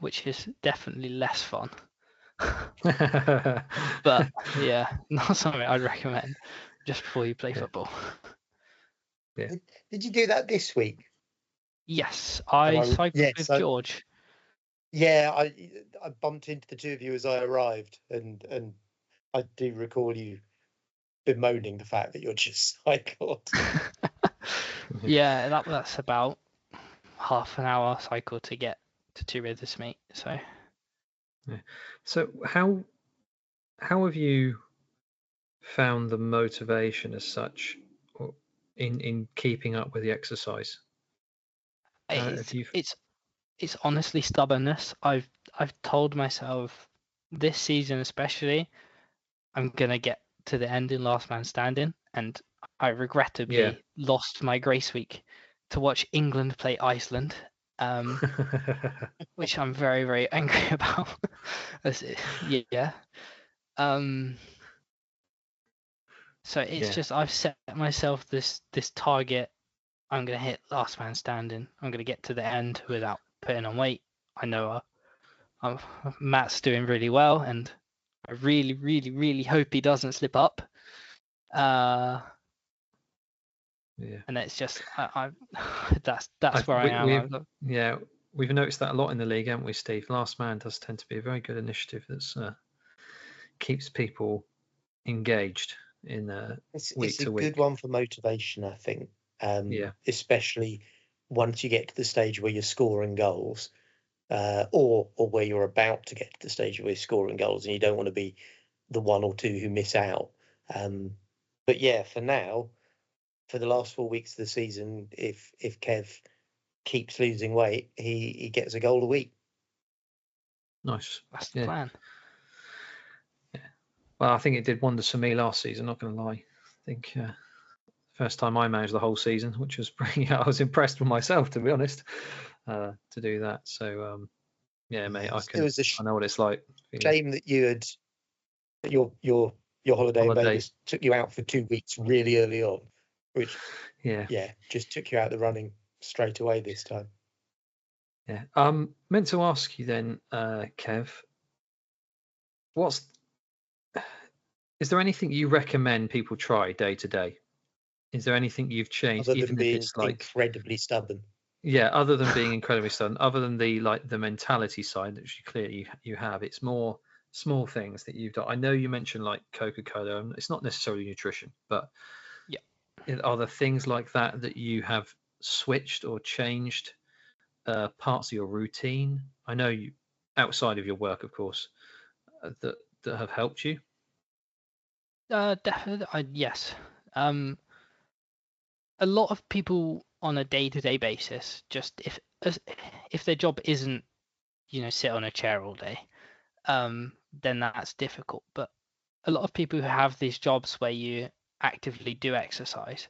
which is definitely less fun. But yeah, not something I'd recommend just before you play football. Yeah. Did you do that this week? Yes, I cycled with George. Yeah, I bumped into the two of you as I arrived, and I do recall you bemoaning the fact that you're just cycled. Yeah, that's about half an hour cycle to get to Two Rivers meet. So how have you found the motivation as such in keeping up with the exercise? It's honestly stubbornness. I've told myself this season especially, I'm gonna get to the end in Last Man Standing, and I regrettably lost my Grace Week to watch England play Iceland, which I'm very, very angry about. Yeah. So it's just I've set myself this target. I'm gonna hit Last Man Standing. I'm gonna get to the end without putting on weight. I know Matt's doing really well, and I really, really, really hope he doesn't slip up. And it's just that's where I am. We've noticed that a lot in the league, haven't we, Steve? Last Man does tend to be a very good initiative that keeps people engaged in week to week. It's a good one for motivation, I think. Especially once you get to the stage where you're scoring goals, or where you're about to get to the stage where you're scoring goals, and you don't want to be the one or two who miss out. But yeah, for now, for the last 4 weeks of the season, if Kev keeps losing weight, he gets a goal a week. Nice. That's the plan. Yeah. Well, I think it did wonders for me last season, not going to lie. I think first time I managed the whole season, which was I was impressed with myself, to be honest, to do that. So yeah, mate, I know what it's like. Shame that you had your holiday in Vegas took you out for 2 weeks really early on, which just took you out the running straight away this time. Yeah. Meant to ask you then, Kev, is there anything you recommend people try day to day? Is there anything you've changed, other than even if being it's like, incredibly stubborn. yeah, other than being incredibly stubborn, other than the mentality side that clearly you have, it's more small things that you've done. I know you mentioned like Coca-Cola, and it's not necessarily nutrition, but Yeah. are there things like that you have switched or changed parts of your routine? I know you, outside of your work, of course, that have helped you. Definitely, yes. Um, a lot of people on a day-to-day basis, just if their job isn't, sit on a chair all day, then that's difficult. But a lot of people who have these jobs where you actively do exercise,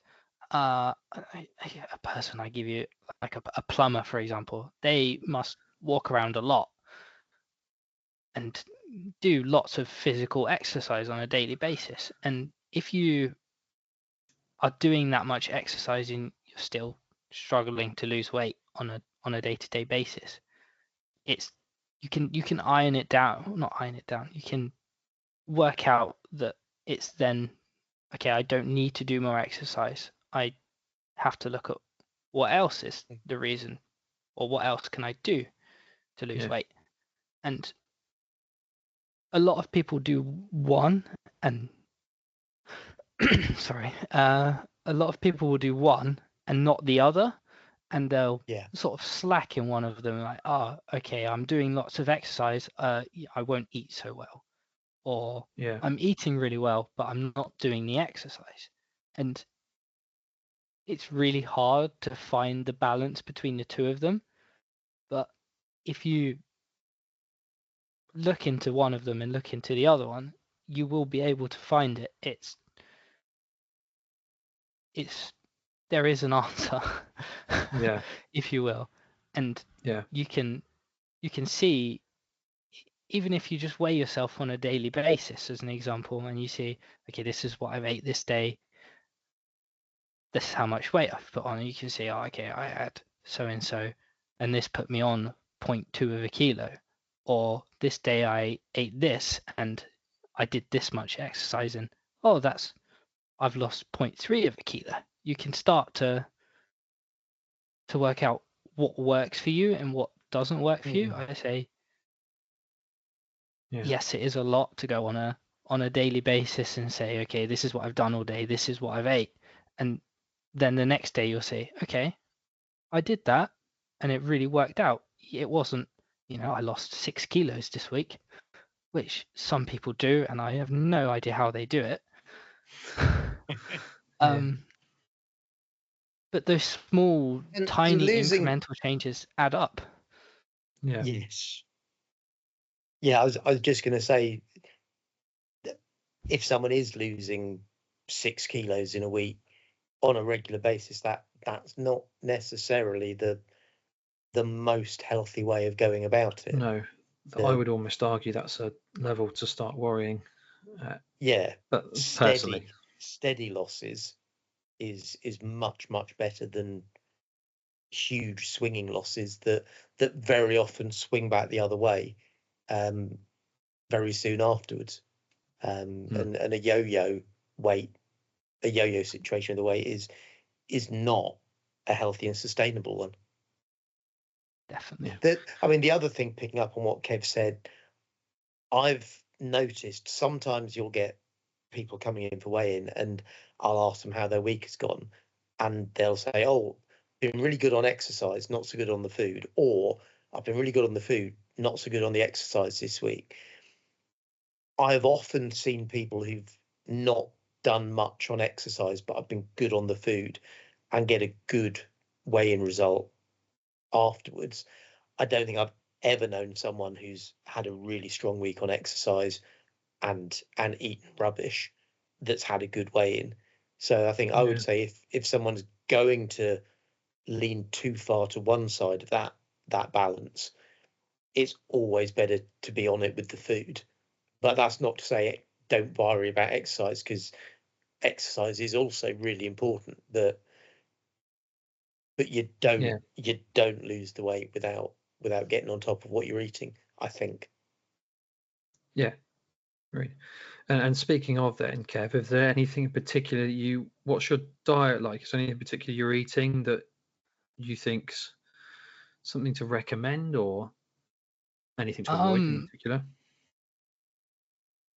a person I give you, like a plumber, for example, they must walk around a lot and do lots of physical exercise on a daily basis. And if you are doing that much exercise and you're still struggling to lose weight on a day-to-day basis, it's you can iron it down, not iron it down. You can work out that it's then okay, I don't need to do more exercise. I have to look at what else is the reason, or what else can I do to lose Yeah. weight. And a lot of people do one and sorry, a lot of people will do one and not the other, and they'll sort of slack in one of them, like, okay, I'm doing lots of exercise, I won't eat so well, or I'm eating really well, but I'm not doing the exercise. And it's really hard to find the balance between the two of them. But if you look into one of them and look into the other one, you will be able to find it. It's there is an answer, if you will, and you can see, even if you just weigh yourself on a daily basis as an example, and you see, okay, this is what I've ate this day, this is how much weight I've put on, and you can see, okay, I had so and so, and this put me on 0.2 of a kilo, or this day I ate this and I did this much exercise, and I've lost 0.3 of a kilo. You can start to work out what works for you and what doesn't work for you. I say, yes, it is a lot to go on a daily basis and say, okay, this is what I've done all day, this is what I've ate, and then the next day you'll say, okay, I did that and it really worked out. It wasn't, I lost 6 kilos this week, which some people do, and I have no idea how they do it. But those small, tiny incremental changes add up. Yeah. Yes. Yeah, I was just going to say, that if someone is losing 6 kilos in a week on a regular basis, that's not necessarily the most healthy way of going about it. No, I would almost argue that's a level to start worrying. But personally, steady losses is much better than huge swinging losses that very often swing back the other way very soon afterwards. And a yo-yo situation of the weight is not a healthy and sustainable one. Definitely. The other thing, picking up on what Kev said, I've noticed sometimes you'll get people coming in for weigh-in and I'll ask them how their week has gone, and they'll say, oh, been really good on exercise, not so good on the food, or I've been really good on the food, not so good on the exercise this week. I've often seen people who've not done much on exercise but have been good on the food and get a good weigh-in result afterwards. I don't think I've ever known someone who's had a really strong week on exercise and eaten rubbish that's had a good weigh-in. So I think I would say if someone's going to lean too far to one side of that balance, it's always better to be on it with the food. But that's not to say don't worry about exercise, because exercise is also really important. But you don't lose the weight without without getting on top of what you're eating, I think. Yeah, right. And speaking of then, Kev, is there anything in particular what's your diet like? Is there anything in particular you're eating that you think's something to recommend, or anything to avoid in particular?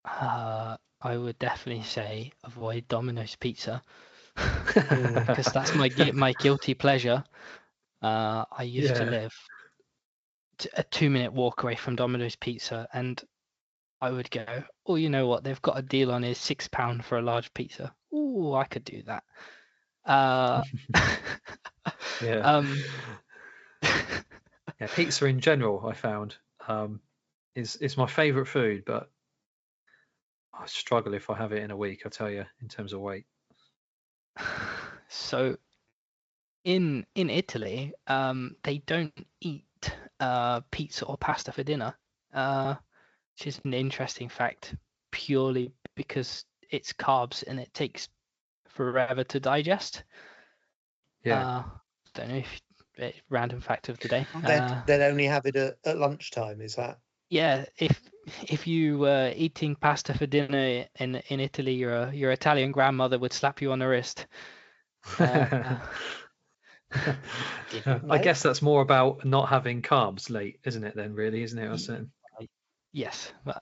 I would definitely say avoid Domino's pizza because that's my guilty pleasure. I used to live a 2-minute walk away from Domino's Pizza, and I would go, oh, you know what? They've got a deal on is £6 for a large pizza. Oh, I could do that. Yeah. Yeah, pizza in general, I found, is my favourite food, but I struggle if I have it in a week, I tell you, in terms of weight. So in Italy, they don't eat pizza or pasta for dinner, which is an interesting fact, purely because it's carbs and it takes forever to digest. Yeah. Don't know if random fact of the day. They'd only have it at lunchtime, is that? Yeah, if you were eating pasta for dinner in Italy, your Italian grandmother would slap you on the wrist. I guess that's more about not having carbs late, isn't it? Then, really, isn't it? Yes, but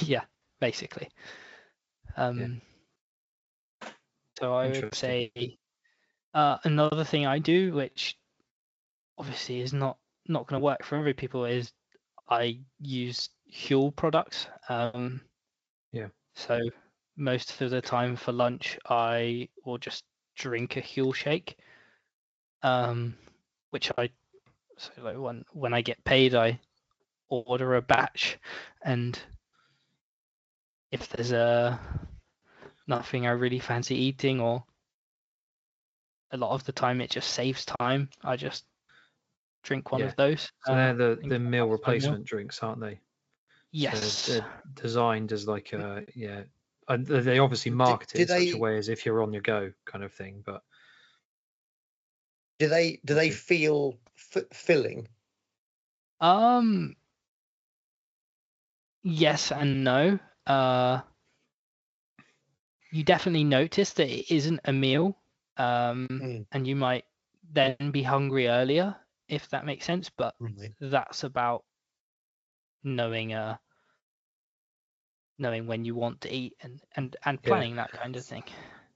yeah, basically. So I would say another thing I do, which obviously is not going to work for every people, is I use Huel products. So most of the time for lunch, I will just drink a Huel shake. Which when I get paid, I order a batch, and if there's nothing I really fancy eating, or a lot of the time it just saves time, I just drink one of those. So they're the meal replacement drinks, aren't they? Yes. So they're designed as like they obviously market it in such a way as if you're on your go kind of thing, but do they feel filling? Yes and no. You definitely notice that it isn't a meal, and you might then be hungry earlier, if that makes sense. But that's about knowing when you want to eat and planning that kind of thing.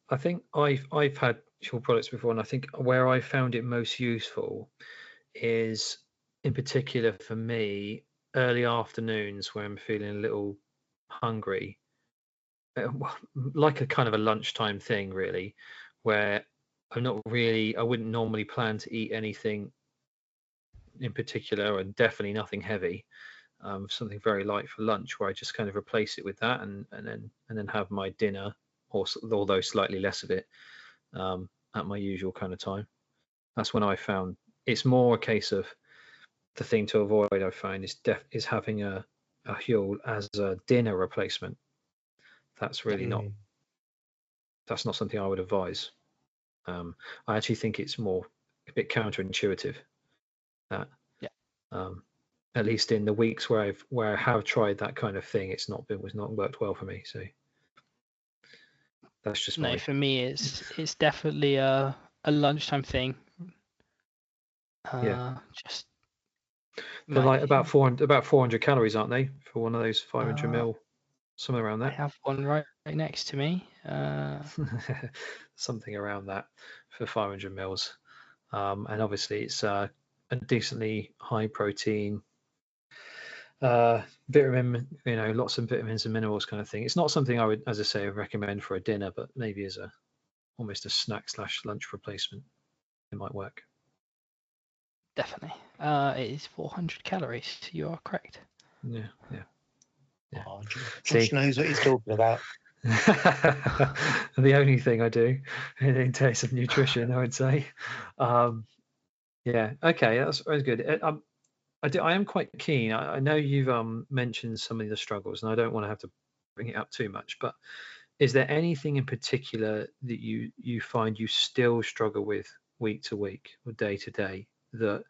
I think I've had Huel products before, and I think where I found it most useful is, in particular for me, early afternoons where I'm feeling a little hungry, like a kind of a lunchtime thing, really, where I wouldn't normally plan to eat anything in particular, and definitely nothing heavy. Something very light for lunch, where I just kind of replace it with that, and then have my dinner, although slightly less of it, at my usual kind of time. That's when I found it's more a case of the thing to avoid. I find is having a Huel as a dinner replacement. That's really not. That's not something I would advise. I actually think it's a bit counterintuitive. That at least in the weeks where I have tried that kind of thing, it's not worked well for me. So that's just for me it's definitely a lunchtime thing. Just they're like about 400 calories, aren't they, for one of those 500 ml, somewhere around that? I have one right next to me. Something around that for 500 mils, and obviously it's a decently high protein, vitamin, lots of vitamins and minerals kind of thing. It's not something I would, as I say, recommend for a dinner, but maybe as almost a snack / lunch replacement, it might work. Definitely. It is 400 calories. You are correct. Yeah. Oh, Josh knows what he's talking about. The only thing I do in terms of nutrition, I would say. Okay, that's good. I am quite keen. I know you've mentioned some of the struggles, and I don't want to have to bring it up too much, but is there anything in particular that you find you still struggle with week to week or day to day that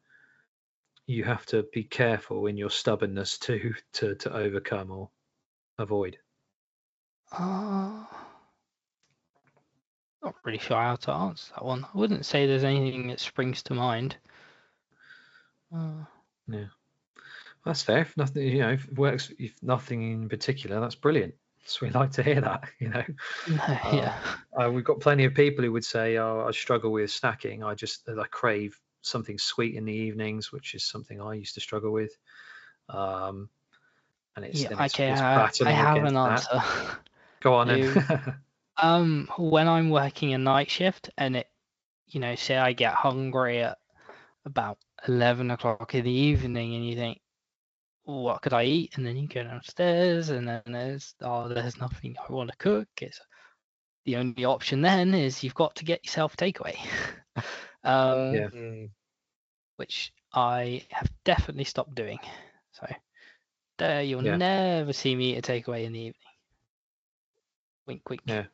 you have to be careful in your stubbornness to overcome or avoid? Not really sure how to answer that one. I wouldn't say there's anything that springs to mind. Yeah, that's fair. If nothing, if it works, if nothing in particular, that's brilliant. So we like to hear that. Yeah. We've got plenty of people who would say, "Oh, I struggle with snacking. I crave something sweet in the evenings," which is something I used to struggle with. And Yeah, it's okay, I battling have against an that. answer. Go on then. When I'm working a night shift and say I get hungry at about 11 o'clock in the evening and you think, what could I eat? And then you go downstairs and then there's nothing I want to cook. The only option then is you've got to get yourself takeaway. Yeah. Which I have definitely stopped doing. So there you'll Yeah. never see me eat a takeaway in the evening. Wink, wink. Yeah.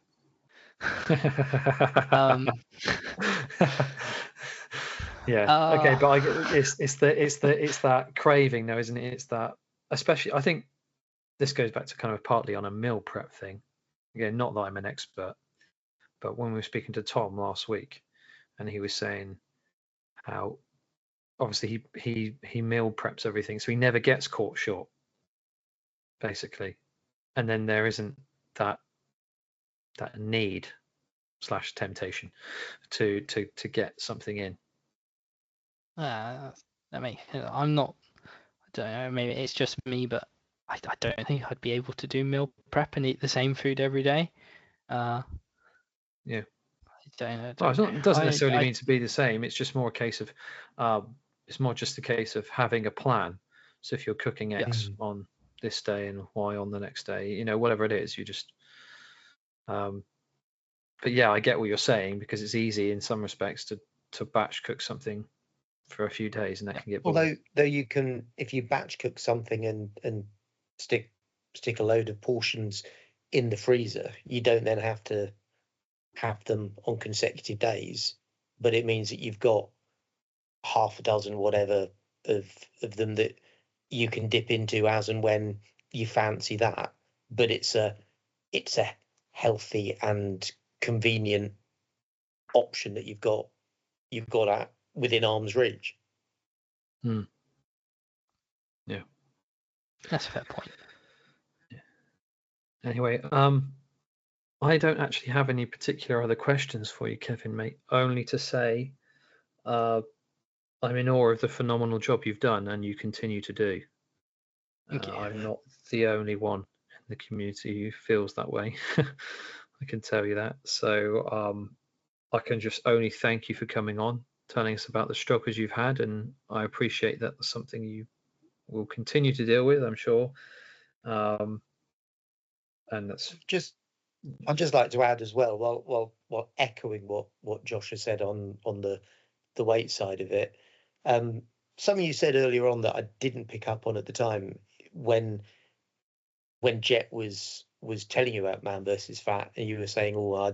Yeah. Okay, but it's that craving though, isn't it? It's that, especially, I think this goes back to kind of partly on a meal prep thing. Again, not that I'm an expert, but when we were speaking to Tom last week, and he was saying how obviously he meal preps everything, so he never gets caught short, basically. And then there isn't that need / temptation to get something in. I mean, I'm not. I don't know. Maybe it's just me, but I don't think I'd be able to do meal prep and eat the same food every day. Yeah. It doesn't necessarily mean to be the same. It's just more a case of, it's more just a case of having a plan. So if you're cooking X on this day and Y on the next day, whatever it is, you just. But yeah, I get what you're saying, because it's easy in some respects to batch cook something for a few days, and that can get boring. Although you can, if you batch cook something and stick a load of portions in the freezer, you don't then have to have them on consecutive days, but it means that you've got half a dozen whatever of them that you can dip into as and when you fancy that. But it's a healthy and convenient option that you've got at within arm's reach. Yeah, that's a fair point. Yeah. Anyway, I don't actually have any particular other questions for you, Kevin, mate. Only to say, I'm in awe of the phenomenal job you've done and you continue to do. Thank you. I'm not the only one in the community who feels that way. I can tell you that. So I can just only thank you for coming on, telling us about the struggles you've had, and I appreciate that that's something you will continue to deal with, I'm sure. And that's I'd just like to add as well, while echoing what Josh has said on the weight side of it. Something you said earlier on that I didn't pick up on at the time, when Jet was telling you about Man versus Fat, and you were saying, "Oh, I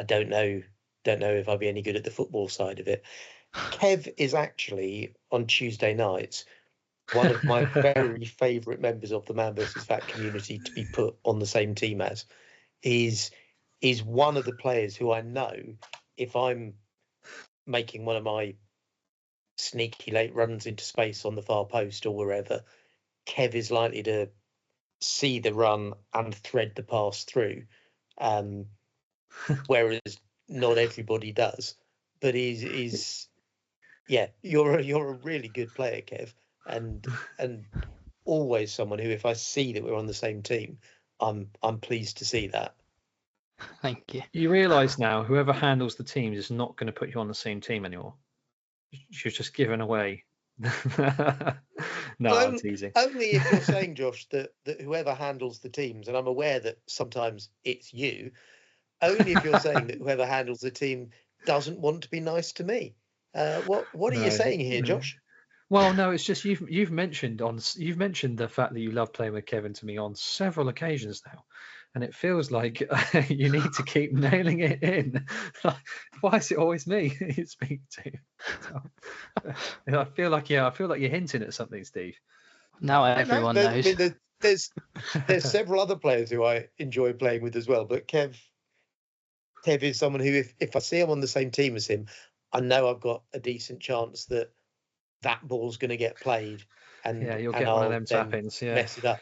don't know if I'll be any good at the football side of it." Kev is actually on Tuesday nights one of my very favourite members of the Man versus Fat community to be put on the same team as. Is one of the players who I know, if I'm making one of my sneaky late runs into space on the far post or wherever, Kev is likely to see the run and thread the pass through, whereas not everybody does. But he's you're a really good player, Kev, and always someone who, if I see that we're on the same team, I'm pleased to see that. Thank you. You realise now, whoever handles the teams is not going to put you on the same team anymore. You're just giving away. No, I'm teasing. Only if you're saying, Josh, that whoever handles the teams, and I'm aware that sometimes it's you, only if you're saying that whoever handles the team doesn't want to be nice to me. What are you saying here, Josh? Well, no, it's just you've mentioned the fact that you love playing with Kevin to me on several occasions now, and it feels like you need to keep nailing it in. Like, why is it always me you speak to? I feel like you're hinting at something, Steve. Now everyone knows. I mean, there's several other players who I enjoy playing with as well, but Kev is someone who, if I see him on the same team as him, I know I've got a decent chance that ball's going to get played, and you'll and get one of I'll them then tap-ins, yeah. mess it up.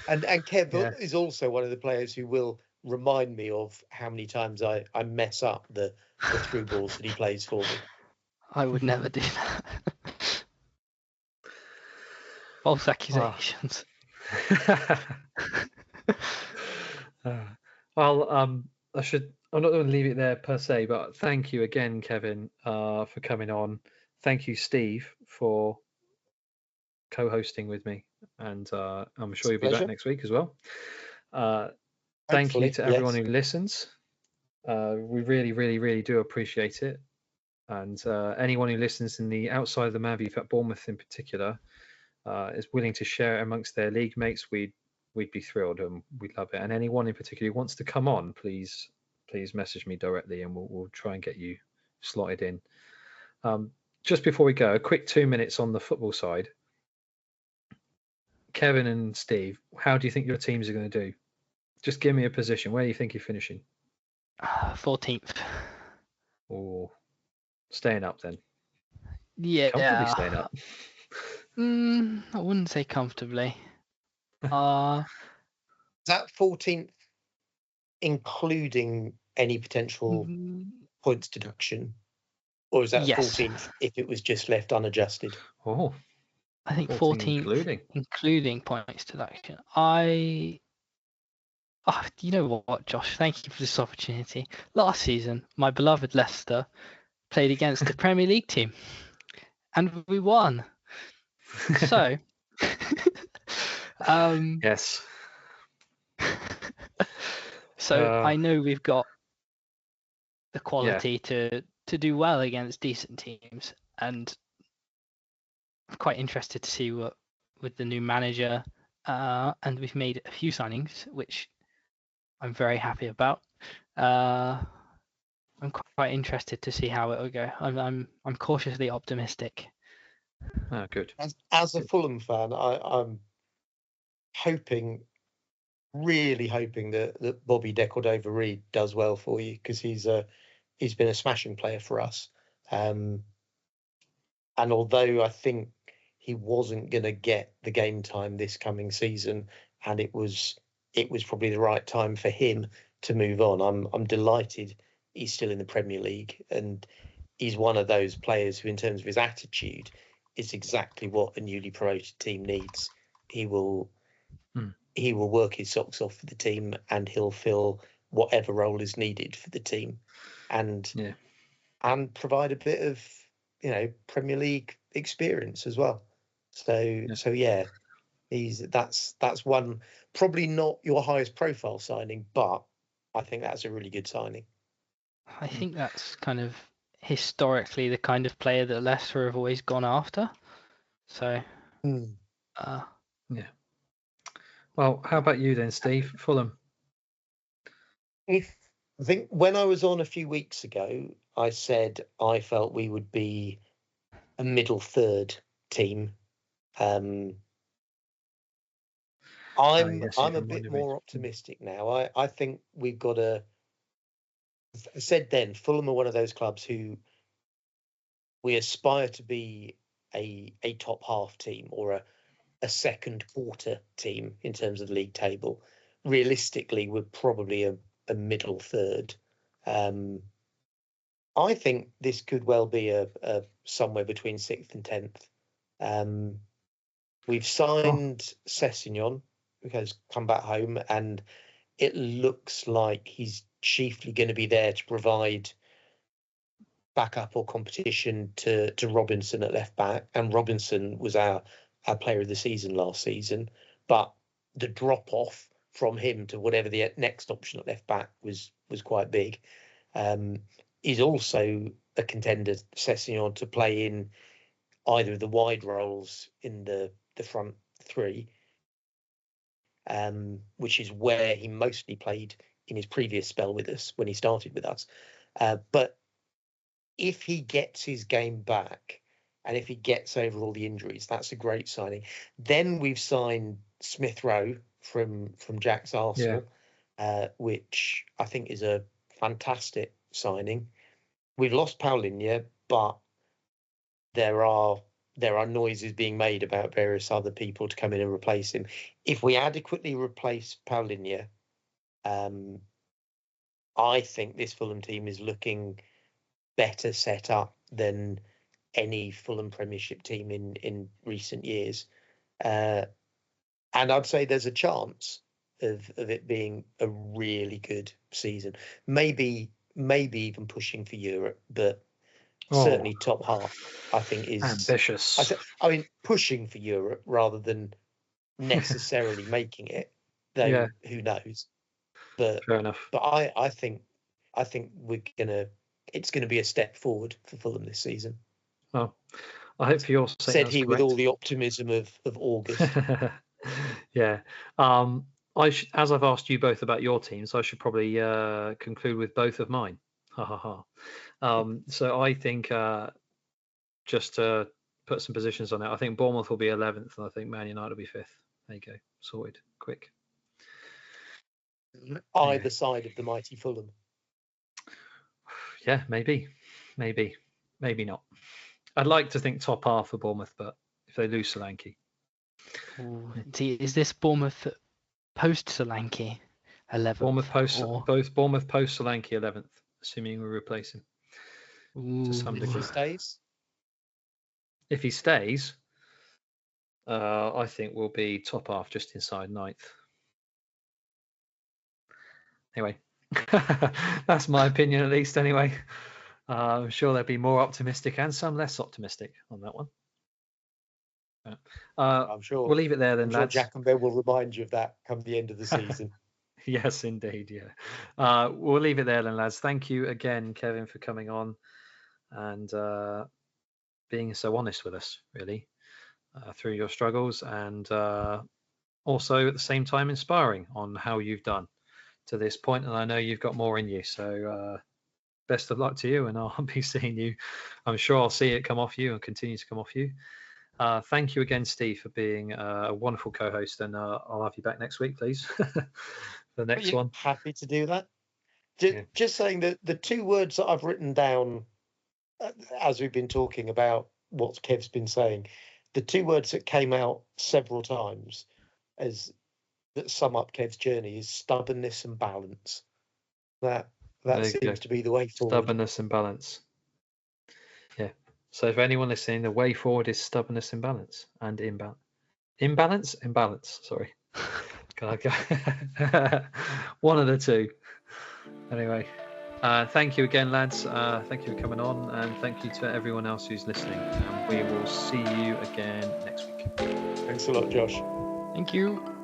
And Kev is also one of the players who will remind me of how many times I mess up the through balls that he plays for me. I would never do that. False accusations. Well, I'm not going to leave it there per se, but thank you again, Kevin, for coming on. Thank you, Steve, for co-hosting with me, and I'm sure you'll be back next week as well. Thank you to everyone who listens. We really, really, really do appreciate it. And anyone who listens in the outside of the Man V at Bournemouth in particular is willing to share it amongst their league mates, we'd be thrilled and we'd love it. And anyone in particular who wants to come on, please message me directly and we'll try and get you slotted in. Just before we go, a quick 2 minutes on the football side. Kevin and Steve, how do you think your teams are going to do? Just give me a position. Where do you think you're finishing? 14th. Or staying up then? Yeah. Comfortably staying up. I wouldn't say comfortably. Is that 14th including any potential points deduction? Or is that 14th if it was just left unadjusted? Oh, I think 14th including points deduction. You know what, Josh? Thank you for this opportunity. Last season, my beloved Leicester played against the Premier League team, and we won. So, yes. So I know we've got the quality to do well against decent teams, and I'm quite interested to see what with the new manager. And we've made a few signings, which I'm very happy about. I'm quite interested to see how it will go. I'm cautiously optimistic. Oh, good. As a Fulham fan, I'm really hoping that Bobby De Cordova-Reid does well for you, because he's been a smashing player for us. And although I think he wasn't going to get the game time this coming season, and it was probably the right time for him to move on, I'm delighted he's still in the Premier League, and he's one of those players who, in terms of his attitude, is exactly what a newly promoted team needs. He will work his socks off for the team, and he'll fill whatever role is needed for the team, and provide a bit of Premier League experience as well. So that's one, probably not your highest profile signing, but I think that's a really good signing. I think that's kind of historically the kind of player that Leicester have always gone after. So, Well, how about you then, Steve? Fulham. I think when I was on a few weeks ago, I said I felt we would be a middle third team. I'm a bit more optimistic now. I think we've got I said then, Fulham are one of those clubs who we aspire to be a top half team, or a second quarter team in terms of the league table. Realistically, we're probably a middle third. I think this could well be a somewhere between 6th and 10th. We've signed Sessegnon, who has come back home, and it looks like he's chiefly going to be there to provide backup or competition to Robinson at left back. And Robinson was our player of the season last season, but the drop off from him to whatever the next option at left back was quite big. He's also a contender, Sessegnon, to play in either of the wide roles in the front three. which is where he mostly played in his previous spell with us when he started with us. But if he gets his game back and if he gets over all the injuries, that's a great signing. Then we've signed Smith Rowe from Jack's Arsenal, which I think is a fantastic signing. We've lost Paulinho, but there are noises being made about various other people to come in and replace him. If we adequately replace Paulinho, I think this Fulham team is looking better set up than any Fulham Premiership team in recent years. And I'd say there's a chance of it being a really good season. Maybe even pushing for Europe, but certainly top half, I think, is ambitious. I mean, pushing for Europe rather than necessarily making it, though who knows. But fair enough. But I think it's gonna be a step forward for Fulham this season. Well, I hope for your sake. Said he with all the optimism of August. Yeah. As I've asked you both about your teams, I should probably conclude with both of mine. Ha ha ha. So I think just to put some positions on it, I think Bournemouth will be 11th, and I think Man United will be 5th. There you go, sorted, quick. Either side of the mighty Fulham. Yeah, maybe not. I'd like to think top half for Bournemouth, but if they lose Solanke. Is this Bournemouth post Solanke 11th? Bournemouth post Solanke 11th, assuming we replace him to some degree. If he stays? If he stays, I think we'll be top half, just inside 9th. Anyway, that's my opinion at least. Anyway, I'm sure there'll be more optimistic and some less optimistic on that one. I'm sure we'll leave it there then, lads. Jack and Ben will remind you of that come the end of the season. Yes, indeed. Yeah, we'll leave it there then, lads. Thank you again, Kevin, for coming on and being so honest with us, really, through your struggles, and also at the same time inspiring on how you've done to this point. And I know you've got more in you, so best of luck to you, and I'll be seeing you. I'm sure I'll see it come off you and continue to come off you. Thank you again, Steve, for being a wonderful co-host, and I'll have you back next week, please. The next one. Happy to do that. Just saying that the two words that I've written down as we've been talking about what Kev's been saying, the two words that came out several times that sum up Kev's journey is stubbornness and balance. That seems to be the way forward. Stubbornness and balance. Yeah. So for anyone listening, the way forward is stubbornness and balance, and imbalance. Sorry. One of the two. Anyway, thank you again, lads. Thank you for coming on, and thank you to everyone else who's listening. And we will see you again next week. Thanks a lot, Josh. Thank you.